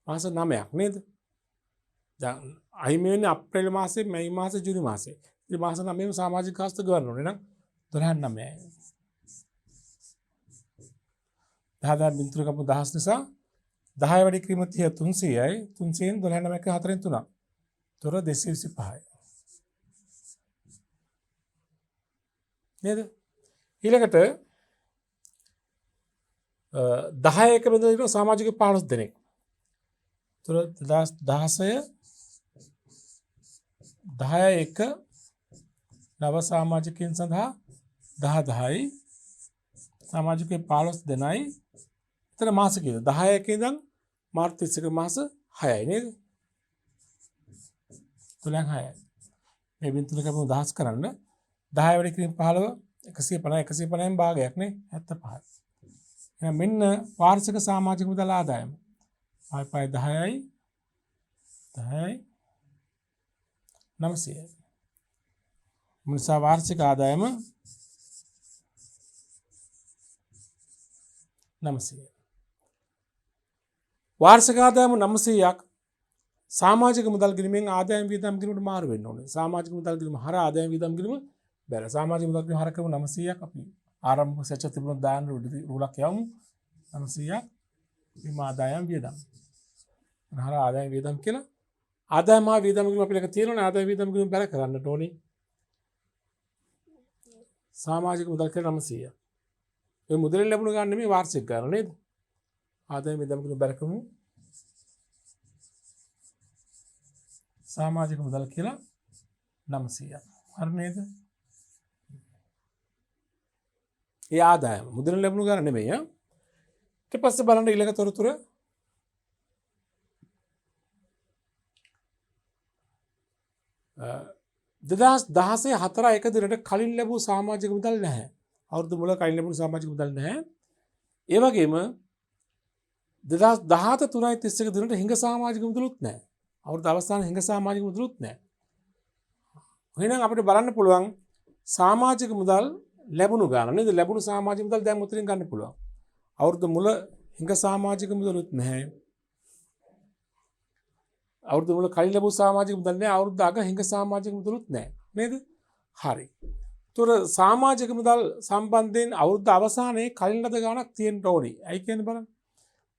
මාස 9ක් නේද? දැන් අයිමි වෙන්නේ අප්‍රේල් මාසේ, මැයි මාසේ, ජූනි මාසේ. ඉතින් මාස 9ෙම සමාජික කාස්ත ගන්න ඕනේ නම් 12/9යි. 10 බින්දුර කපු 10 නිසා 10 වැඩි කිරීම 300යි. 300න් 12/9ක 4න් 3ක්. තොර 225යි. නේද? ඊළඟට 10 එක බෙදලා ඉන්න සමාජික 15 දෙනෙක්. තොර 2016 10 එක නව සමාජිකයන් සඳහා 10යි සමාජිකයන් 15 දෙනයි. එතන මාස කීයද? 10 එක ඉඳන් මාර්තු 31 මාස 6යි නේද? 12/6යි. මේ බින්දුර කපමු 10 කරන්න 10 වැඩි කිරීම 15 150න් භාගයක් නේ 75. එහෙනම් මෙන්න වාර්ෂික සමාජික මුදල් ආදායම. පයි 10යි 900යි. මුනිසා වාර්ෂික ආදායම 900යි. වාර්ෂික ආදායම 900ක් සමාජික මුදල් ගිණීමෙන් ආදායම් වියදම් ගිණීමට මාරු වෙන්න ඕනේ. සමාජික මුදල් ගිණීම හර ආදායම් වියදම් ගිණීම බැල. සමාජික මුදල් ගිණීම හර කරමු 900ක් අපි ආරම්භ සැච තිබුණා දාන රුලක් යවමු 900ක් විම ආදායම් වියදම්. හර ආදායම් වියදම් කියලා ආදායම හා වියදම් ගිණීම අපිට තියෙනවනේ. ආදායම් වියදම් ගිණීම බැල කරන්නට ඕනේ. සමාජික මුදල් කියලා 900ක්. ඒ මුදලෙන් ලැබුණ ගන්න නෙමෙයි වාර්ෂික ගන්න නේද? ආදායම් වියදම් ගිණීම බැල කරමු. සමාජික මුදල් කියලා 900ක්. හරි නේද? ඒ ආදායම මුදලෙන් ලැබුණ ගන්න නෙමෙයි ඈ. ඊට පස්සේ බලන්න ඊළඟ තොරතුර 2016 4 දිනට කලින් ලැබූ සමාජික මුදල් නැහැ. අවුරුදු මුල කලින් ලැබුණු සමාජික මුදල් නැහැ. ඒ වගේම 2017 3.31 දිනට හිඟ සමාජික මුදලුත් නැහැ. අවුරුදු අවසානයේ හිඟ සමාජික මුදලුත් නැහැ. එහෙනම් අපිට බලන්න පුළුවන් සමාජික මුදල් ලැබුණු ගාන නේද? ලැබුණු සමාජික මුදල් දැන් උතරින් ගන්න පුළුවන්. අවුරුදු මුල හිඟ සමාජික මුදලුත් නැහැ. අවුරුදු මුල කලින් ලැබූ සමාජික මුදල් නැහැ. අවුරුදු අග හිඟ සමාජික මුදලුත් නැහැ. නේද? හරි. ඒතොර සමාජික මුදල් සම්බන්ධයෙන් අවුරුදු අවසානයේ කලින් ලද ගාණක් තියෙන්න ඕනි. ඇයි කියන්නේ බලන්න.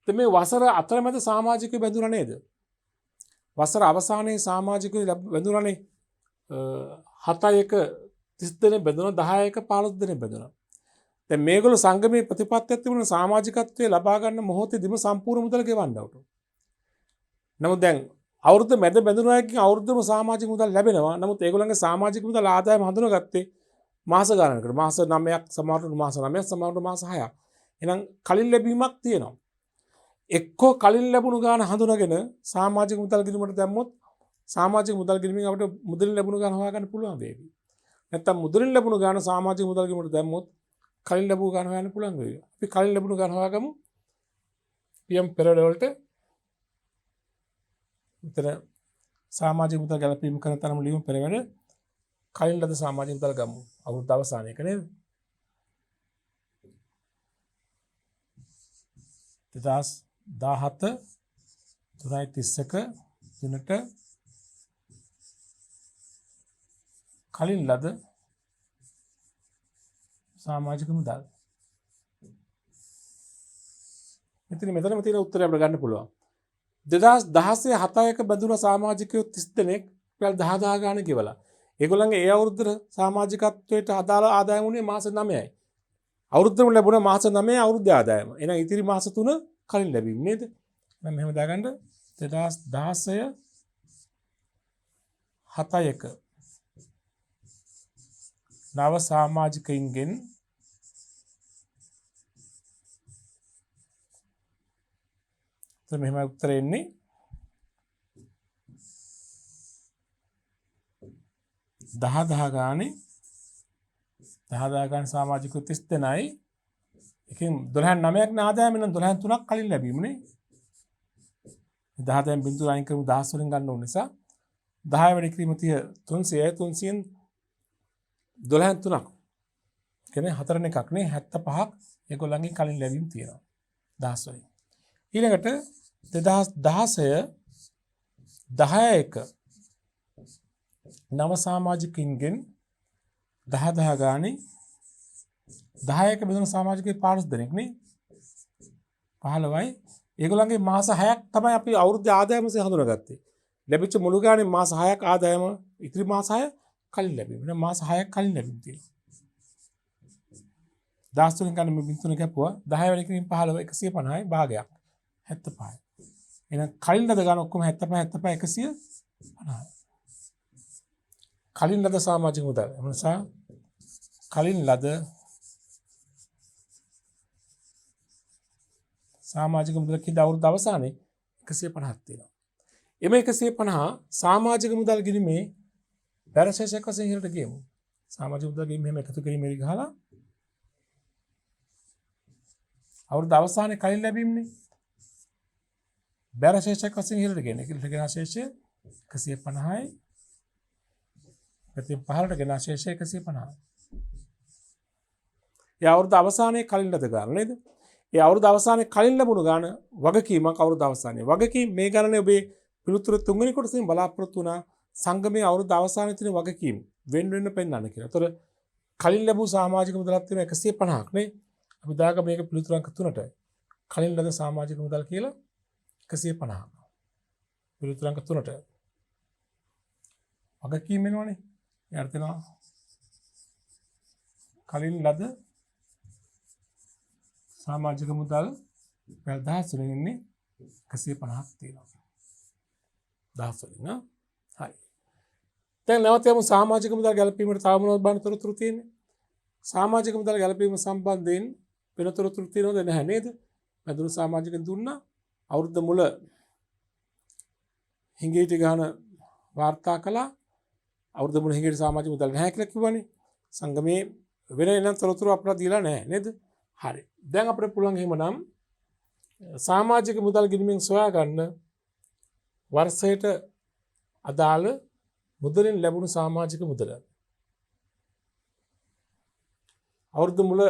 දැන් මේ වසර අතරමැද සමාජිකයෝ බැඳුණා නේද? වසර අවසානයේ සමාජිකයෝ බැඳුණානේ. 7 එක 30 දෙනෙක් බැඳුණා, 10 එක 15 දෙනෙක් බැඳුණා. දැන් මේගොල්ලෝ සංගමයේ ප්‍රතිපත්තියක් තිබුණ සමාජිකත්වයේ ලබා ගන්න මොහොතේදීම සම්පූර්ණ මුදල ගෙවන්න උට. නමුත් දැන් අවුරුද්ද මැද බැඳුණු අයකින් අවුරුද්දම සමාජික මුදල් ලැබෙනවා. නමුත් ඒගොල්ලන්ගේ සමාජික මුදල් ආදායම හඳුනාගත්තේ මාස ගණනකට. මාස 9ක් සමහරවිට මාස 9ක් සමහරවිට මාස 6ක්. එහෙනම් කලින් ලැබීමක් තියෙනවා. එක්කෝ කලින් ලැබුණු ගාන හඳුනාගෙන සමාජික මුදල් ගිණුමට දැම්මොත් සමාජික මුදල් ගිණුමින් අපිට මුදලින් ලැබුණු ගාන හොයාගන්න පුළුවන් වේවි. නැත්තම් මුදලින් ලැබුණු ගාන සමාජික මුදල් ගිණුමට දැම්මොත් කලින් ලැබුණු ගාන හොයන්න පුළුවන් වේවි. අපි කලින් ලැබුණු ගාන හොයාගමු. PM පෙරඩ වලට මෙතන සමාජික මුදල් ගැලපීම කරන තරම ලියමු පෙරවැඩ කලින් ලද සමාජික මුදල් ගමු. අවුරුදු අවසානයේක නේද? 2017 3.31 දිනට කලින් ලද සමාජික මුදල්. මෙතනම තියෙන උත්තරය අපිට ගන්න පුළුවන්. 2016 7 බැඳුන සමාජිකයෝ 30 දෙනෙක් රුපියල් 10,000 ගාණ ගෙවලා. ඒගොල්ලන්ගේ ඒ අවුරුද්දේ සමාජිකත්වයට අදාළ ආදායම උනේ මාස 9යි. අවුරුද්දම ලැබුණ මාස 9 අවුරුද්ද ආදායම. එහෙනම් ඉතිරි මාස 3 කලින් ලැබීම නේද? මම මෙහෙම දාගන්න 2016 7 නව සමාජිකයින්ගෙන් මෙහෙම උත්තර එන්නේ 10,000 ගානේ 10,000 ගාන සමාජිකයෝ 30 දෙනයි. එකෙන් 12/9ක් නේ ආදායම. නම් 12/3ක් කලින් ලැබීම නේ. 10,000න් බින්දුව අයින් කරමු 10 වලින් ගන්න ඕන නිසා 10 වැඩි කිරීම 300යි 312න් 3ක්. කියන්නේ 4 එකක් නේ 75ක් ඒගොල්ලන්ගේ කලින් ලැබීම් තියෙනවා. 10 වලින්. ඊළඟට 2016 10 නව සමාජිකින්ගෙන් 10 ගානේ 10ක බෙදුණු සමාජිකයෝ 5 දෙනෙක් නේ 15යි ඒගොල්ලන්ගේ මාස 6ක් තමයි අපි අවුරුද්ද ආදායමසේ හඳුනාගත්තේ. ලැබිච්ච මුළු ගානේ මාස 6ක් ආදායම ඉතිරි මාස 6 කලින් ලැබීම. මාස 6ක් කලින් ලැබීම තියෙනවා. 10 තුනෙන් ගන්න මේ බින්දුන කැපුවා 10 වැඩි කිරීම 15 150යි භාගයක් 75යි. එහෙනම් කලින් ලද ගන්න ඔක්කොම 75 150. කලින් ලද සමාජික මුදල්. ඒ නිසා කලින් ලද සමාජික මුදල කිද අවුරුදු අවසානයේ 150ක් තියෙනවා. එම 150 සමාජික මුදල් ගිණීමේ පෙරශේෂයක් වශයෙන් ඉහළට ගියමු. සමාජික මුදල් ගිණීම මෙහෙම එකතු කිරීමේ ගහලා අවුරුදු අවසානයේ කලින් ලැබීමනේ. පෙරශේෂයක් වශයෙන් ඉහළට ගෙන. ඒකට ගෙන ශේෂය 150යි. ප්‍රති 15ට ගෙන ශේෂය 150යි. ඒ අවුරුදු අවසානයේ කලින් ලද ගාන නේද? ඒ අවුරුදු අවසානයේ කලින් ලැබුණු ගාන වගකීමක් අවුරුදු අවසානයේ. වගකීම් මේ ගණනේ ඔබේ පිළිතුර තුන්වෙනි කොටසින් බලාපොරොත්තු වුණා සංගමයේ අවුරුදු අවසානයේ තියෙන වගකීම් වෙන වෙන පෙන්වන්න කියලා. ඒතර කලින් ලැබූ සමාජික මුදලක් තියෙන 150ක් නේ. අපි දාග මේක පිළිතුරු අංක 3ට. කලින් ලද සමාජික මුදල් කියලා 150. පිළිතුරු අංක 3ට. වගකීම් වෙනවනේ. යාර තනවා කලින් ලද සමාජික මුදල් පැල් 10 වලින් ඉන්නේ 150ක් තියෙනවා. 10 වලින් නා. හරි. දැන් නැවත යමු සමාජික මුදල් ගැලපීමට තව මොනවද බලන්න තොරතුරු තියෙන්නේ? සමාජික මුදල් ගැලපීම සම්බන්ධයෙන් වෙන තොරතුරු තියෙනවද නැහැ නේද? මදුරු සමාජිකෙන් දුන්නා අවුරුද්ද මුල හිඟේටි ගහන වාර්තා කළා. අවුරුද්ද මුල හිඟේටි සමාජික මුදල් නැහැ කියලා කිව්වනේ. සංගමයේ වෙන එන තොරතුරු අපිට දීලා නැහැ නේද? හරි. දැන් අපිට පුළුවන් එහෙමනම් සමාජික මුදල් ගිණුමින් සොයා ගන්න වර්ෂයට අදාළ මුදලින් ලැබුණු සමාජික මුදල. අවුරුදු මුල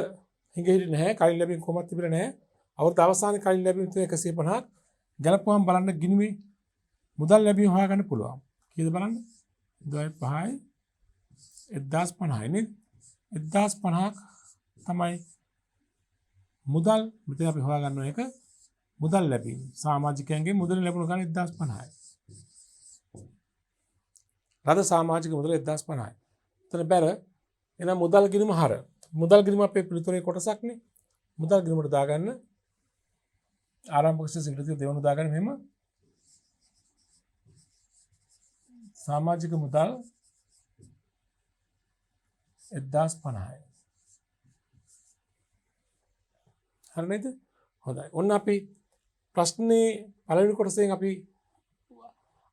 හිඟෙහිලි නැහැ, කලින් ලැබීම් කොහොමද තිබුණේ නැහැ. අවුරුදු අවසානයේ කලින් ලැබීම් 150ක් ගලපුවම් බලන්න ගිණුමේ මුදල් ලැබීම් හොයාගන්න පුළුවන්. කීයද බලන්න? 5යි 1050යි නේද? 1050ක් තමයි මුදල් මෙතන අපි හොයාගන්න එක මුදල් ලැබීම. සමාජිකයන්ගේ මුදල් ලැබුණු ගාන 1050යි. රද සමාජික මුදල 1050යි. එතන බැර එන මුදල් ගිණුම හර. මුදල් ගිණුම අපේ පිළිතුරේ කොටසක් නේ. මුදල් ගිණුමට දාගන්න ආරම්භක සිද්ධිය දෙවනු දාගන්න මෙහෙම සමාජික මුදල් 1050යි. හරි නේද? හොඳයි. ඔන්න අපි ප්‍රශ්නේ පළවෙනි කොටසෙන් අපි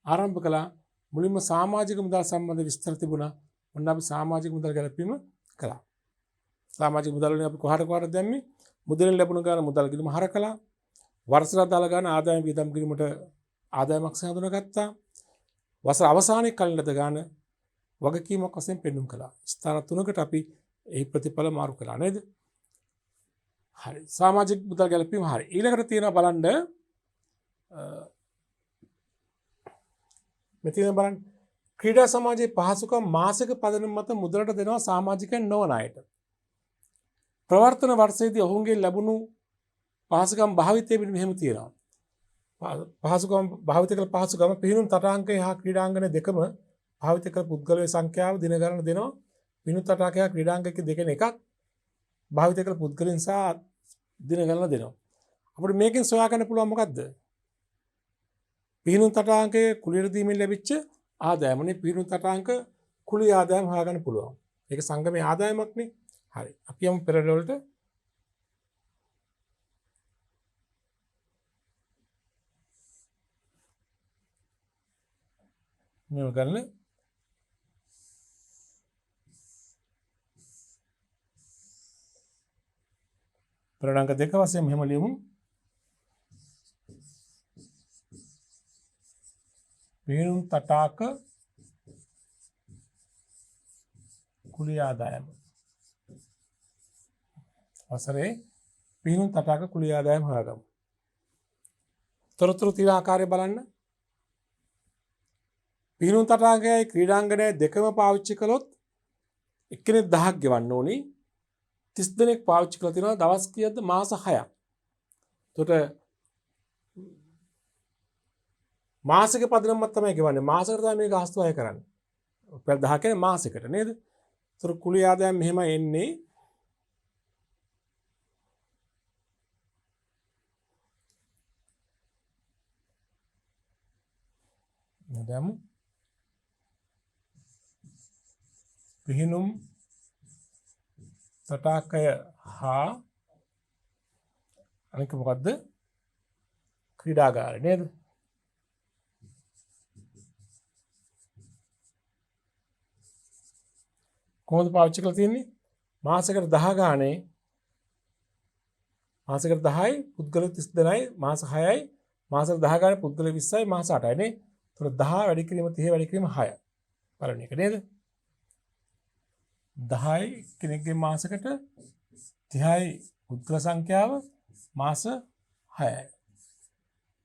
ආරම්භ කළා. මුලින්ම සමාජික මුදල් සම්බන්ධ විස්තර තිබුණා. ඔන්න අපි සමාජික මුදල් ගැලපීම කළා. සමාජික මුදල් වලින් අපි කොහාට දැම්මේ? මුදලෙන් ලැබුණ ගාන මුදල් ගිණුම හර කළා. වර්ෂයට දාලා ගන්න ආදායම් වියදම් ගිණුමට ආදායමක් හඳුනාගත්තා. වසර අවසානයේ කලින් ලද ගාන වගකීමක් වශයෙන් පෙන්වුම් කළා. ස්ථාන 3කට අපි එහි ප්‍රතිඵල මාරු කළා නේද? හරි. සමාජික මුදල් ගැලපීම හරි. ඊළඟට තියෙනවා බලන්න මෙතන බලන්න ක්‍රීඩා සමාජයේ පහසුකම් මාසික පදනම මත මුදලට දෙනවා සමාජිකයන් නොවන අයට. ප්‍රවර්තන වර්ෂයේදී ඔවුන්ගේ ලැබුණු පහසුකම් භාවිතය මෙහෙම තියෙනවා. පහසුකම් භාවිත කළ පහසුකම පිහිනුම් තටාංකය හා ක්‍රීඩාංගන දෙකම භාවිත කළ පුද්ගලයන් සංඛ්‍යාව දින ගණන දෙනවා. පිහිනුම් තටාංකය හා ක්‍රීඩාංගක දෙකෙන් එකක් භාවිත කළ පුද්ගලයන් සහ දින ගණන දෙනවා. අපිට මේකෙන් සොයා ගන්න පුළුවන් මොකද්ද? පිහිනුම් තටාංකයේ කුලියට දීමෙන් ලැබිච්ච ආදායමනේ පිහිනුම් තටාංක කුලී ආදායම හොයාගන්න පුළුවන්. ඒක සංගමයේ ආදායමක් නේ. හරි. අපි යමු පෙරළ වලට. මේව ගන්න. පෙරළ අංක 2 වශයෙන් මෙහෙම ලියමු. පිහිනුම් තටාක කුලිය ආදායම. වසරේ පිහිනුම් තටාක කුලිය ආදායම හොයාගමු. තොරතුරු තියෙන ආකාරය බලන්න. පිහිනුම් තටාකයයි ක්‍රීඩාංගණයයි දෙකම පාවිච්චි කළොත් එක්කෙනෙක් 1000ක් ගෙවන්න ඕනි. 30 දෙනෙක් පාවිච්චි කරලා තියෙනවා දවස් කීයක්ද? මාස 6ක්. එතකොට මාසික පදනමක් තමයි ගෙවන්නේ. මාසෙකට තමයි මේ ගාස්තු අය කරන්නේ. රුපියල් 10 කියන්නේ මාසෙකට නේද? ඒතර කුලිය ආදායම මෙහෙම එන්නේ. නේදම් පිහිනුම් තටාකය හා අනික මොකද්ද? ක්‍රීඩාගාරය නේද? කොහොමද පාවිච්චි කරලා තියෙන්නේ? මාසෙකට 10 ගානේ මාසෙකට 10යි පුද්ගල 32යි මාස 6යි මාසෙකට 10 ගානේ පුද්ගල 20යි මාස 8යි නේ. එතකොට 10 වැඩි කිරීම 30 වැඩි කිරීම 6. පළවෙනි එක නේද? 10යි කෙනෙක්ගේ මාසෙකට 30යි පුද්ගල සංඛ්‍යාව මාස 6යි.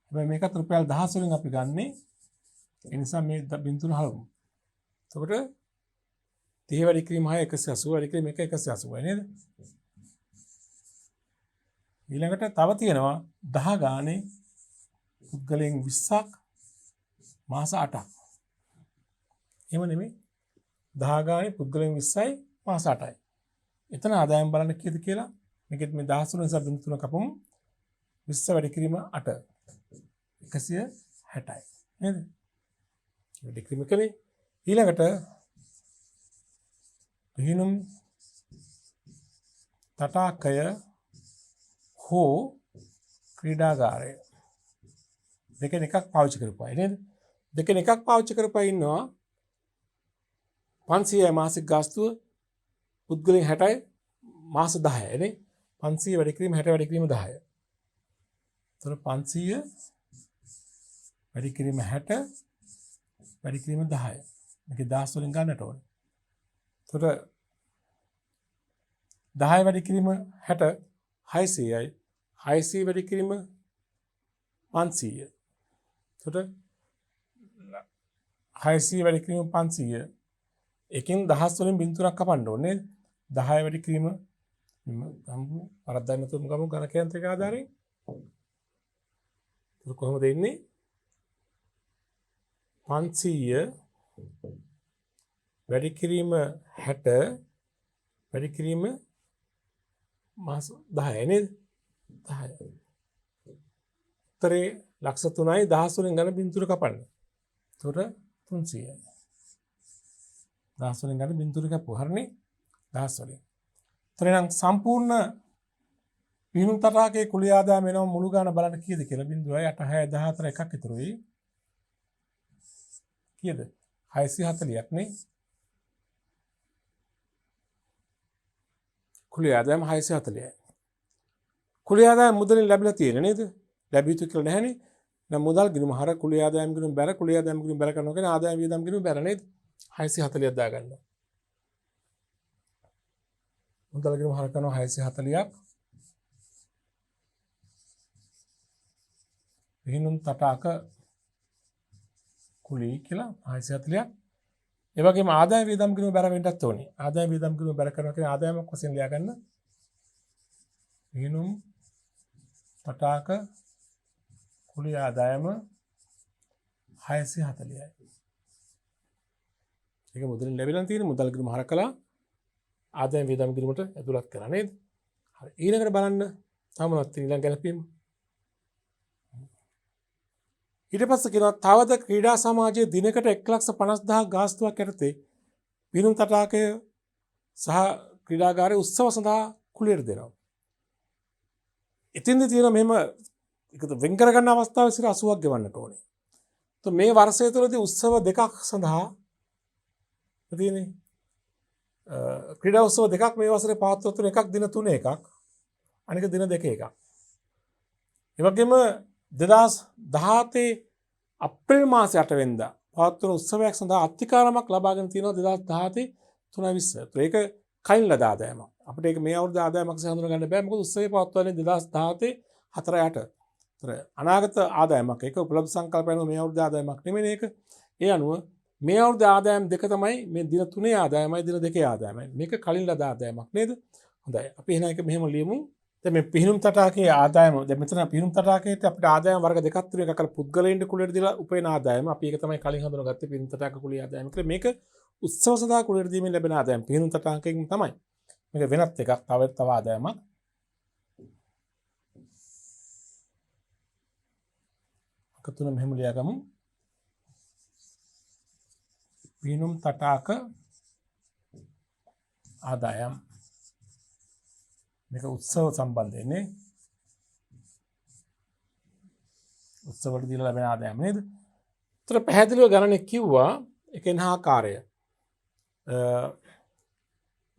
හැබැයි මේකත් රුපියල් 10 වලින් අපි ගන්නේ. ඒ නිසා මේ බින්දුන හලමු. එතකොට 30 වැඩි කිරීම 6 180 වැඩි කිරීම 1 180යි නේද? ඊළඟට තව තියෙනවා 10 ගානේ පුද්ගලයන් 20ක් මාස 8ක්. එහෙම නෙමෙයි 10 ගානේ පුද්ගලයන් 20යි මාස 8යි. එතන ආදායම් බලන්න කීයද කියලා. මේකෙත් මේ 13 නිසා බිඳු 3 කපමු. 20 වැඩි කිරීම 8 160යි නේද? වැඩි කිරීම කලේ. ඊළඟට පිහිනුම් තටාකය හෝ ක්‍රීඩාගාරය දෙකෙන් එකක් පාවිච්චි කරපුවා නේද? දෙකෙන් එකක් පාවිච්චි කරපුවා ඉන්නවා 500යි මාසික ගාස්තුව පුද්ගලයන් 60යි මාස 10යි නේ. 500 වැඩි කිරීම 60 වැඩි කිරීම 10. එතකොට 500 වැඩි කිරීම 60 වැඩි කිරීම 10. මේක 10 වලින් ගන්නට ඕනේ. එතකොට 10 වැඩි කිරීම 60 600යි 600 වැඩි කිරීම 500. එතකොට 600 වැඩි කිරීම 500 එකෙන් 10 වලින් බිඳුවක් කපන්න ඕනේ. 10 වැඩි කිරීම ගමු වරද්දන්න තුමු ගමු ඝන කේන්ද්‍රික ආධාරයෙන්. ඒක කොහොමද එන්නේ? 500 වැඩි කිරීම 60 වැඩි කිරීම මාස 10යි නේද? 10යි. උත්තරේ ලක්ෂ 3යි 10 වලින් ගන්න බිඳුර කපන්න. එතකොට 300යි. 10 වලින් ගන්න බිඳුර කපුවා හරිනේ 10 වලින්. එතනම් සම්පූර්ණ පිහිනුම් තටාකයේ කුලිය ආදායම වෙනව මුළු ගාන බලන්න කීයද කියලා 0.8 6 14 එකක් ඉතුරුයි. කීයද? 640ක් නේ. කුලිය ආදායම 640යි. කුලිය ආදායම මුදලින් ලැබිලා තියෙන නේද? ලැබිය යුතු කියලා නැහැනේ. දැන් මුදල් ගිණුම හර කුලිය ආදායම ගිණුම බැර කුලිය ආදායම ගිණුම බැර කරනවා කියන්නේ ආදායම වියදම් ගිණුම බැර නේද? 640ක් දාගන්න. මුදල් ගිණුම හර කරනවා 640ක්. පිහිනුම් තටාක කුලී කියලා 640ක්. ඒ වගේම ආදායම වියදම් ගිණුම බැර වෙන්නත් ඕනේ. ආදායම වියදම් ගිණුම බැර කරනවා කියන්නේ ආදායමක් වශයෙන් ලියා ගන්න. පිහිනුම් තටාක කුලිය ආදායම 640යි. ඒක මුදලින් ලැබිලා තියෙන මුදල් ගිණුම හර කළා ආදායම වියදම් ගිණුමට ඇතුළත් කරා නේද? හරි. ඊළඟට බලන්න තමනත් ඊළඟ ගැලපීම. ඊට පස්සේ කියනවා තවද ක්‍රීඩා සමාජයේ දිනකට 1,50,000 ගාස්තුවක් යටතේ පිහිනුම් තටාකය සහ ක්‍රීඩාගාරයේ උත්සව සඳහා කුලියට දෙනවා. ඉතින්ද තියෙන මෙහෙම එකද වෙන් කරගන්න අවස්ථාවේ සිට 80ක් ගෙවන්නට ඕනේ. તો මේ වර්ෂය තුළදී උත්සව දෙකක් සඳහා තියෙන්නේ ක්‍රීඩා උත්සව දෙකක් මේ වසරේ පවත්වන තුන එකක් දින 3 එකක් අනික දින 2 එකක්. ඒ වගේම 2017 අප්‍රේල් මාසේ 8 වෙනිදා පවත්වන උත්සවයක් සඳහා අත්තිකාරමක් ලබාගෙන තියෙනවා 2017 320. ඒක කලින් ලද ආදායමක්. අපිට ඒක මේ අවුරුද්ද ආදායමක් වශයෙන් හඳුනා ගන්න බෑ. මොකද උත්සවයේ පවත්වන්නේ 2017 4/8. ඒතර අනාගත ආදායමක්. ඒක උපලබ්ධ සංකල්ප යන මේ අවුරුද්ද ආදායමක් නෙමෙයි ඒක. ඒ අනුව මේ අවුරුද්ද ආදායම් දෙක තමයි මේ දින 3 ආදායමයි දින 2 ආදායමයි. මේක කලින් ලද ආදායමක් නේද? හොඳයි. අපි එහෙනම් ඒක මෙහෙම ලියමු. දැන් මේ පිහිනුම් තටාකයේ ආදායම දැන් මෙතන පිහිනුම් තටාකයේට අපිට ආදායම් වර්ග දෙකක් තියෙනවා. එකක් අර පුද්ගලයන්ට කුලයට දීලා උපයන ආදායම. අපි ඒක තමයි කලින් හඳුනාගත්තේ පිහිනුම් තටාක කුලිය ආදායම කියලා. මේක උත්සව සඳහා කුලයට දීමෙන් ලැබෙන ආදායම්. පිහිනුම් තටාකයෙන් තමයි. මේක වෙනත් එකක්. තව ආදායමක්. තුන මෙහෙම ලියාගමු. පිහිනුම් තටාක ආදායම්. මේක උත්සව සම්බන්ධයෙන් නේ. උත්සවවලට දීලා ලැබෙන ආදායම නේද? ඒතර පැහැදිලිව ගණනේ කිව්වා එකෙන් ආකාරය.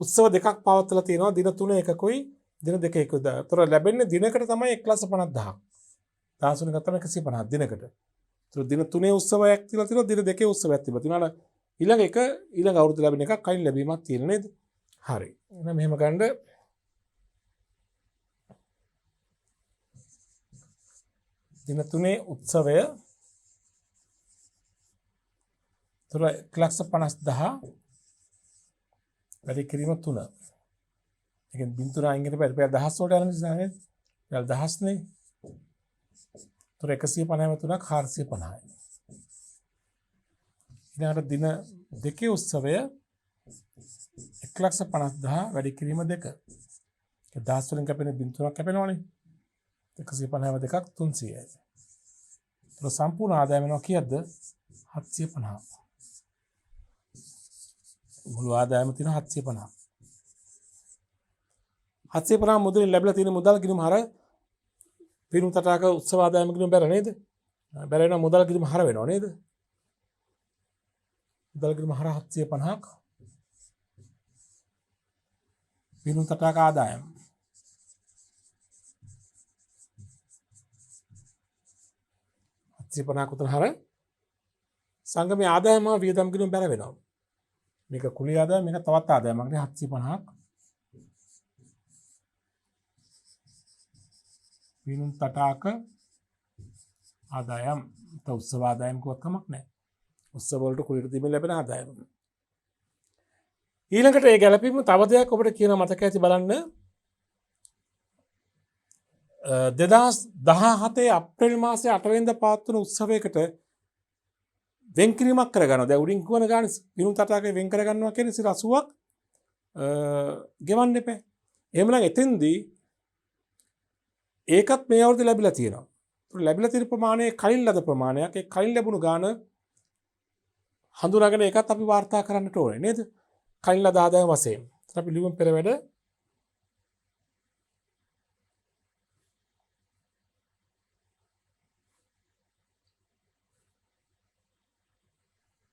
උත්සව දෙකක් පවත්වලා තියෙනවා. දින 3 එකකුයි දින 2 එකකුයි. ඒතර ලැබෙන්නේ දිනකට තමයි 1,50,000ක්. දාසුන ගත්තම 150 දිනකට. ඒතර දින 3 උත්සවයක් තියලා තියෙනවා. දින 2 උත්සවයක් තිබ්බා. තියනවා ඊළඟ අවුරුද්ද ලැබෙන එකක් කලින් ලැබීමක් තියෙන නේද? හරි. එහෙනම් මෙහෙම ගන්න දින 3 උත්සවය තුර 1,50,000 වැඩි කිරීම 3. ඒකෙන් බින්දුර අයින් කරලා පැය 10 වලට යන නිසා නේද? පැය 10 නේ. තුර 150ම 3ක් 450යි. ඊළඟට දින 2 උත්සවය 1,50,000 වැඩි කිරීම 2. ඒක 10 වලින් කැපෙන බින්දුරක් කැපෙනවනේ. 150ම 2ක් 300යි. ඒතර සම්පූර්ණ ආදායම වෙනවා කීයක්ද? 750. මුළු ආදායම තියෙන 750. 750 මුදලින් ලැබිලා තියෙන මුදල් ගිණුම හර පිරුම් තටාක උත්සව ආදායම ගිණුම බැර නේද? බැර වෙනවා මුදල් ගිණුම හර වෙනවා නේද? මුදල් ගිණුම හර 750ක්. පිරුම් තටාක ආදායම 750ක් උතන හර සංගමයේ ආදායම වියදම් ගිණුම බැර වෙනවා. මේක කුලී ආදායම මේක තවත් ආදායමක් නේ 750ක්. පිනුම් තටාක ආදායම් උත්සව ආදායම් කොහොමද කමක් නැහැ. උත්සව වලට කුලීට දීමෙන් ලැබෙන ආදායම. ඊළඟට ඒ ගැළපීම තව දෙයක් ඔබට කියන මතක ඇති බලන්න 2017 අප්‍රේල් මාසේ 8 වෙනිදා පවත්වන උත්සවයකට වෙන් කිරීමක් කරගන්නවා. දැන් උඩින් කියවන ගාන පිනුම් තටාකේ වෙන් කරගන්නවා කියන්නේ 80ක් ගෙවන්න එපා. එහෙමනම් එතෙන්දී ඒකත් මේ අවුරුද්දේ ලැබිලා තියෙනවා. ලැබිලා තියෙන ප්‍රමාණය කලින් ලද ප්‍රමාණයක්. ඒ කලින් ලැබුණු ගාන හඳුනාගෙන ඒකත් අපි වාර්තා කරන්නට ඕනේ නේද? කලින් ලද ආදායම වශයෙන්. අපි ලියමු පෙර වැඩ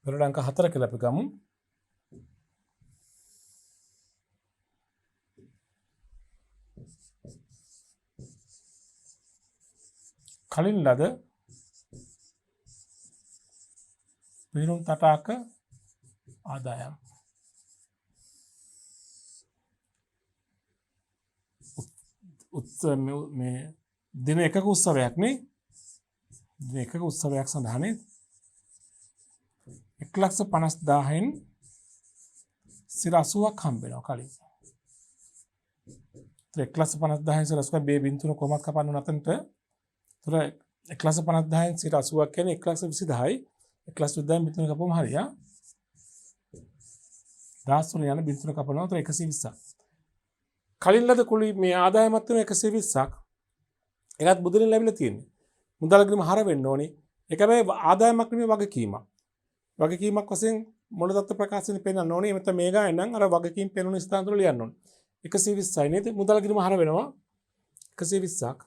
පෙරට අංක 4 කියලා අපි ගමු. කලින් ලද පිරුම් තටාක ආදායම් මේ දින එකක උත්සවයක් නේ. දින එකක උත්සවයක් සඳහා නේද? 1,50,000න් 80ක් හම්බ වෙනවා කලින්. 1,50,000න් 80ක් මේ බින්දුන කොහොමද කපන්න නැතන්ට. ඒතර 1,50,000න් 80ක් කියන්නේ 1,20,000යි. 1,20,000න් බින්දුන කපුවම හරියා. 10 වල යන බින්දුන කපනවා. ඒතර 120ක්. කලින් ලද කුලී මේ ආදායමත් වෙන 120ක්. ඒකත් මුදලින් ලැබිලා තියෙන්නේ. මුදල් ගිණුම හර වෙන්න ඕනේ. ඒක හැබැයි ආදායමක් නෙමෙයි වගකීමක්. වගකීමක් වශයෙන් මොළදත්ත ප්‍රකාශනයේ පෙන්වන්න ඕනේ. එමෙත මේ ගාන නම් අර වගකීම් පෙන්වන ස්ථාන වල ලියන්න ඕනේ. 120යි නේද? මුදල් ගිණුම හර වෙනවා 120ක්.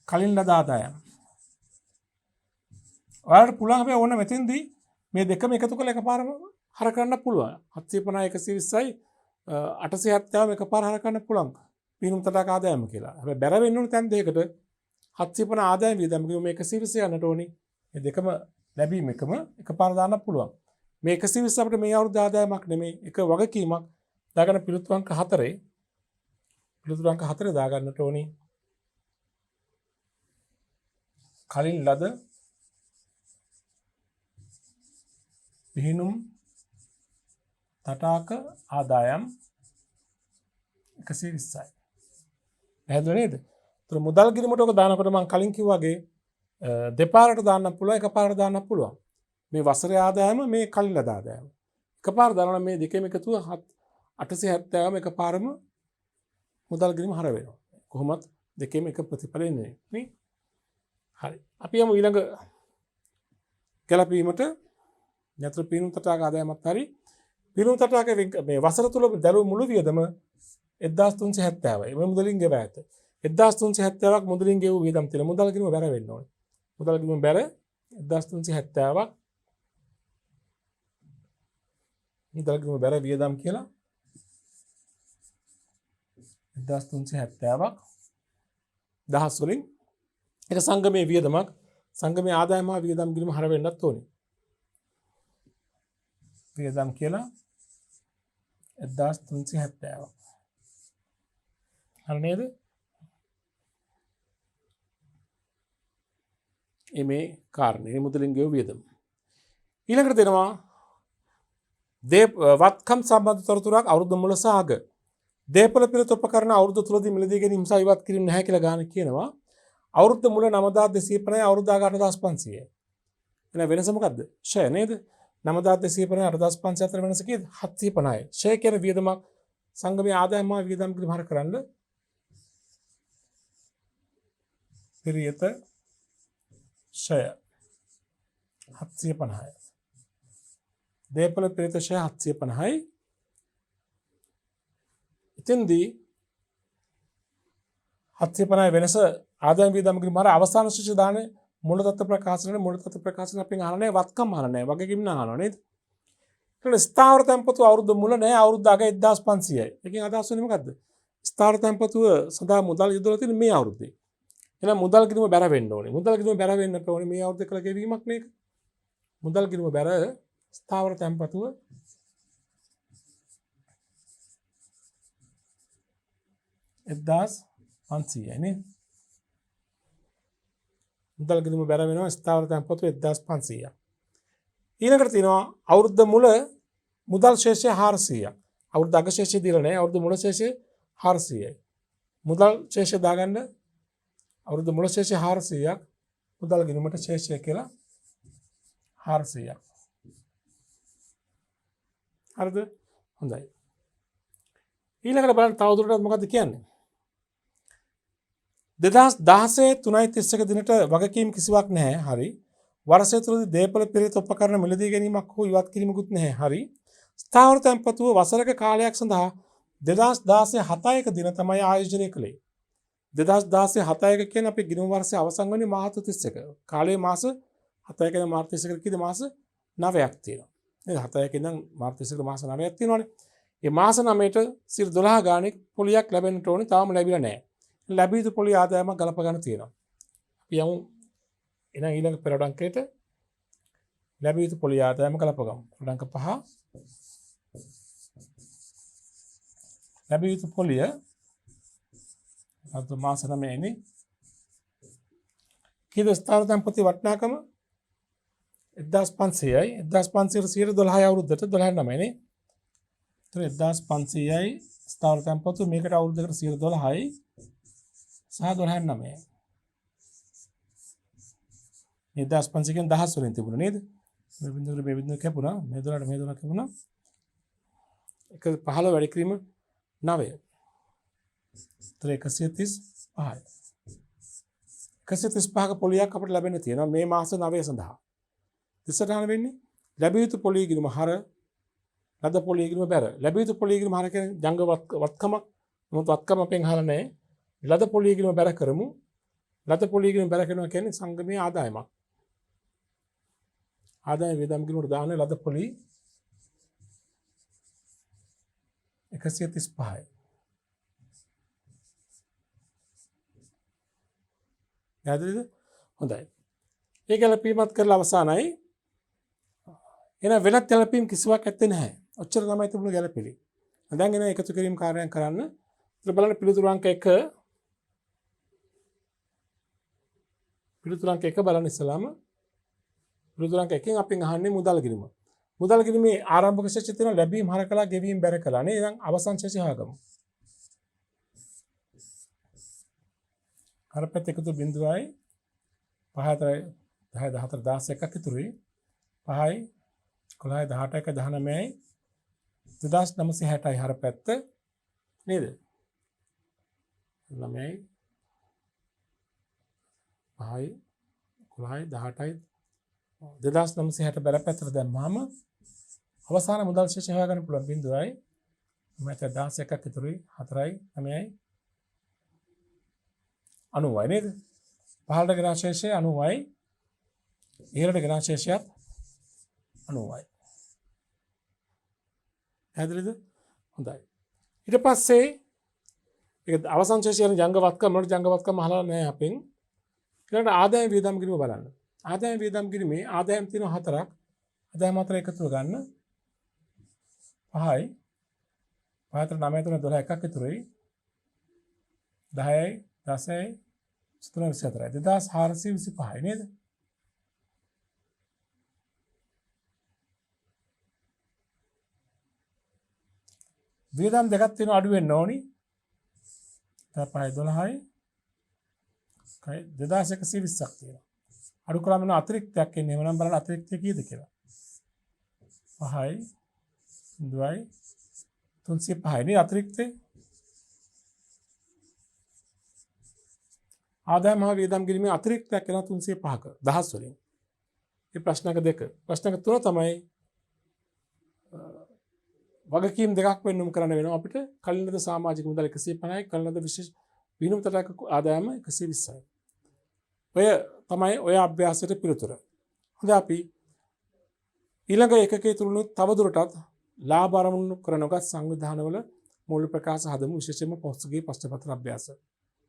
කලින් ලද ආදායම්. ඔයාලට පුළුවන් හැබැයි ඕන මෙතෙන්දී මේ දෙකම එකතු කරලා එකපාරම හර කරන්න පුළුවන්. 750 120යි 870 එකපාර හර කරන්න පුළුවන්. පිනුම් තටාක ආදායම කියලා. හැබැයි බැර වෙන්න ඕනේ තැන් දෙකකට 750 ආදායම වියදම් ගිණුම 120 යන්නට ඕනේ. මේ දෙකම ලැබීම එකම එකපාර දාන්න පුළුවන්. මේ 120 අපිට මේ අවුරුද්ද ආදායමක් නෙමෙයි. එක වගකීමක්. දාගන්න පිළිතුරු අංක 4. පිළිතුරු අංක 4 දාගන්නට ඕනේ. කලින් ලද පිහිනුම් තටාක ආදායම් 120යි. පැහැදිලි නේද? ඒතර මුදල් ගිණුමට ඔක දානකොට මම කලින් කිව්වාගේ දෙපාරට දාන්න පුළුවන් එකපාරට දාන්න පුළුවන්. මේ වසරේ ආදායම මේ කලින් ලද ආදායම. එකපාර දානවා මේ දෙකේම එකතුව 870ම එකපාරම මුදල් ගිණුම හර වෙනවා. කොහොමත් දෙකේම එක ප්‍රතිඵල එන්නේ නේ. හරි. අපි යමු ඊළඟ ගැලපීමට. යතර පිනුම් තටාක ආදායමත් හරි. පිනුම් තටාක මේ වසර තුල දරුවෝ මුළු වියදම 1370යි. මේ මුදලින් ගෙව ඇත. 1370ක් මුදලින් ගෙවූ වියදම් තියෙන මුදල් ගිණුම බැර වෙන්න ඕනේ. මුදල් ගිණුම බැර 1370ක් මුදල් ගිණුම බැර වියදම් කියලා 1370ක් දහස් වලින් ඒක සංගමයේ වියදමක් සංගමයේ ආදායම හා වියදම් ගිණුම හර වෙන්නත් ඕනේ. වියදම් කියලා 1370ක්. හරි නේද? මේ කාරණේ මුදලින් ගෙවූ වියදම. ඊළඟට දෙනවා වත්කම් සම්බන්ධ තොරතුරක් අවුරුද්ද මුල සහ අග. දේපොළ පිළිත උපකරණ අවුරුද්ද තුලදී මිලදී ගැනීම සහ ඉවත් කිරීම නැහැ කියලා ගාන කියනවා. අවුරුද්ද මුල 9250යි අවුරුද්ද අග 8500යි. එහෙනම් වෙනස මොකද්ද? ෂය නේද? 9250යි 8500 අතර වෙනස කීයද? 750යි. ෂය කියන වියදමක් සංගමයේ ආදායම හා වියදම් ගිණුම හර කරන්න පිරියත ෂය 750යි. දේපොළ පිරිත ෂය 750යි. ඉතින්දී 750යි වෙනස ආදායම් වියදම් ගිණුම හර අවසාන ශිෂ්‍ය දානේ මුල තත්ත්ව ප්‍රකාශන අපෙන් අහන්නේ වත්කම් අහන්නේ වගකීම් අහනවා නේද? ඊට ස්ථාවර තැන්පතු අවුරුද්ද මුල නෑ අවුරුද්ද අග 1500යි. එකකින් අදහස් වෙන්නේ මොකද්ද? ස්ථාවර තැන්පතුව සඳහා මුදල් යොදලා තියෙන මේ අවුරුද්දේ. එහෙනම් මුදල් ගිණුම බැර වෙන්න ඕනේ. මුදල් ගිණුම බැර වෙන්නට ඕනේ මේ අවුරුද්දේ කළ ගෙවීමක් මේක. මුදල් ගිණුම බැර ස්ථාවර තැන්පතුව 1500යි නේ. මුදල් ගිණුම බැර වෙනවා ස්ථාවර තැන්පතු 1500ක්. ඊළඟට තියෙනවා අවුරුද්ද මුල මුදල් ශේෂය 400ක්. අවුරුද්ද අග ශේෂය දීලා නැහැ. අවුරුද්ද මුල ශේෂය 400යි. මුදල් ශේෂය දාගන්න අවුරුද්ද මුල ශේෂය 400ක්. මුදල් ගිණුමට ශේෂය කියලා 400ක්. හරිද? හොඳයි. ඊළඟට බලන්න තවදුරටත් මොකද්ද කියන්නේ? 2016 3:31 දිනට වගකීම් කිසිවක් නැහැ. හරි. වර්ෂය තුලදී දේපොළ පිරිත උපකරණ මිලදී ගැනීමක් හෝ ඉවත් කිරීමකුත් නැහැ. හරි. ස්ථාවර තැන්පතුව වසරක කාලයක් සඳහා 2016 7ක දින තමයි ආයෝජනය කළේ. 2016 7ක කියන්නේ අපේ ගිණුම් වර්ෂයේ අවසන් වෙන්නේ මාර්තු 31. කාලයේ මාස 7ක ඉඳන් මාර්තු 31 කීයද මාස 9ක් තියෙනවා. නේද? 7ක ඉඳන් මාර්තු 31 මාස 9ක් තියෙනවානේ. මේ මාස 9ට 12 ගාණක් පොලියක් ලැබෙන්නට ඕනේ. තාම ලැබිලා නැහැ. ලැබී යුතු පොලි ආදායමක් ගලප ගන්න තියෙනවා. අපි යමු එහෙනම් ඊළඟ පෙරට අංකයට ලැබී යුතු පොලි ආදායම ගලප ගමු. පෙරට අංක 5 ලැබී යුතු පොලිය අද මාස 9 නේ. කීයද ස්ථාවර තැන්පතු වටිනාකම 1500යි. 1500 112 අවුරුද්දට 12 9 නේ. එතන 1500යි ස්ථාවර තැන්පතු මේකට අවුරුද්දකට 12යි. සහ 12 9 1500 කියන දහස් වලින් තිබුණා නේද? මේ බිඳුව කැපුණා. මේ 12 කැපුණා. එක 15 වැඩි කිරීම 9. ඒතර 135යි. 135ක පොලියක් අපිට ලැබෙන්න තියෙනවා මේ මාස 9 සඳහා. ඉස්සරහට වෙන්නේ ලැබිය යුතු පොලිය ගිණුම හර ලද පොලිය ගිණුම බැර. ලැබිය යුතු පොලිය ගිණුම හර කියන්නේ ජංග වත්කමක්. මොකද වත්කම අපෙන් අහලා නැහැ. ලද පොලිය ගිණුම බැර කරමු. ලද පොලිය ගිණුම බැර කරනවා කියන්නේ සංගමයේ ආදායමක්. ආදාය වේදම් ගිණුමට දාන්නේ ලද පොලි 135යි. යාදද? හොඳයි. ඒක ගැලපීමත් කරලා අවසానයි. එහෙනම් වෙනත් ගැළපීම් කිසිවක් ඇත්තේ නැහැ. ඔච්චර තමයි තිබුණු ගැළපෙලි. දැන් එන එකතු කිරීම කාර්යයන් කරන්න. ඉතින් බලන්න පිළිතුරු අංක 1 පිළිතුරු අංක 1 බලන්න ඉස්සලාම පිළිතුරු අංක 1කින් අපෙන් අහන්නේ මුදල් ගිණුම. මුදල් ගිණුමේ ආරම්භක ශේෂය තියෙනවා ලැබීම් හර කළා ගෙවීම් බැර කළා නේ. එහෙනම් අවසන් ශේෂය හොයාගමු. හර පැත්ත එකතු බිඳුවයි 5 10 14 16ක් ඉතුරුයි. 5යි 11යි 18යි 19යි 2960යි හර පැත්ත නේද? 9යි 5යි 11යි 18යි 2960 බැල පැත්තට දැම්මම අවසාන මුදල් ශේෂය හොයාගන්න පුළුවන් බිඳුවයි 16ක් ඉතුරුයි 4යි 9යි 90යි නේද? පහළට ගෙනා ශේෂය 90යි ඉහළට ගෙනා ශේෂයත් 90යි. හැදෙලිද? හොඳයි. ඊට පස්සේ ඒක අවසන් ශේෂය යන ජංගවත්කම වලට ජංගවත්කම අහලා නැහැ අපෙන්. ඊළඟට ආදායම් වියදම් ගිණුම බලන්න. ආදායම් වියදම් ගිණුමේ ආදායම් තියෙනවා 4ක්. ආදායම් 4 එකතු ගන්න 5යි 5 9 3 12 එකක් ඉතුරුයි 10යි 10යි 24යි 2425යි නේද? වියදම් දෙකක් තියෙනවා අඩු වෙන්න ඕනි. 5යි 12යි 2120ක් තියෙනවා. අඩු කරාම වෙන අතිරික්තයක් එන්නේ. එහෙනම් බලන්න අතිරික්තය කීයද කියලා. 5යි 2යි 305යි නේ අතිරික්තේ. ආදායම හා වියදම් ගිණුමේ අතිරික්තයක් වෙනවා 305ක 1000 වලින්. මේ ප්‍රශ්නක දෙක. ප්‍රශ්නක තුන තමයි වගකීම් දෙකක් වෙනුම් කරන්න වෙනවා අපිට. කලින්ද සමාජික මුදල් 150යි කලින්ද විශේෂ විනුම් තටක ආදායම 120යි. ඔය තමයි ඔය අභ්‍යාසයට පිළිතුර. හොඳයි අපි ඊළඟ එකකේ තුරුණු තවදුරටත් ලාභ අරමුණු කරනගත් සංවිධානවල මූල ප්‍රකාශ හදමු විශේෂයෙන්ම පොස්තුගේ ප්‍රශ්න පත්‍ර අභ්‍යාස.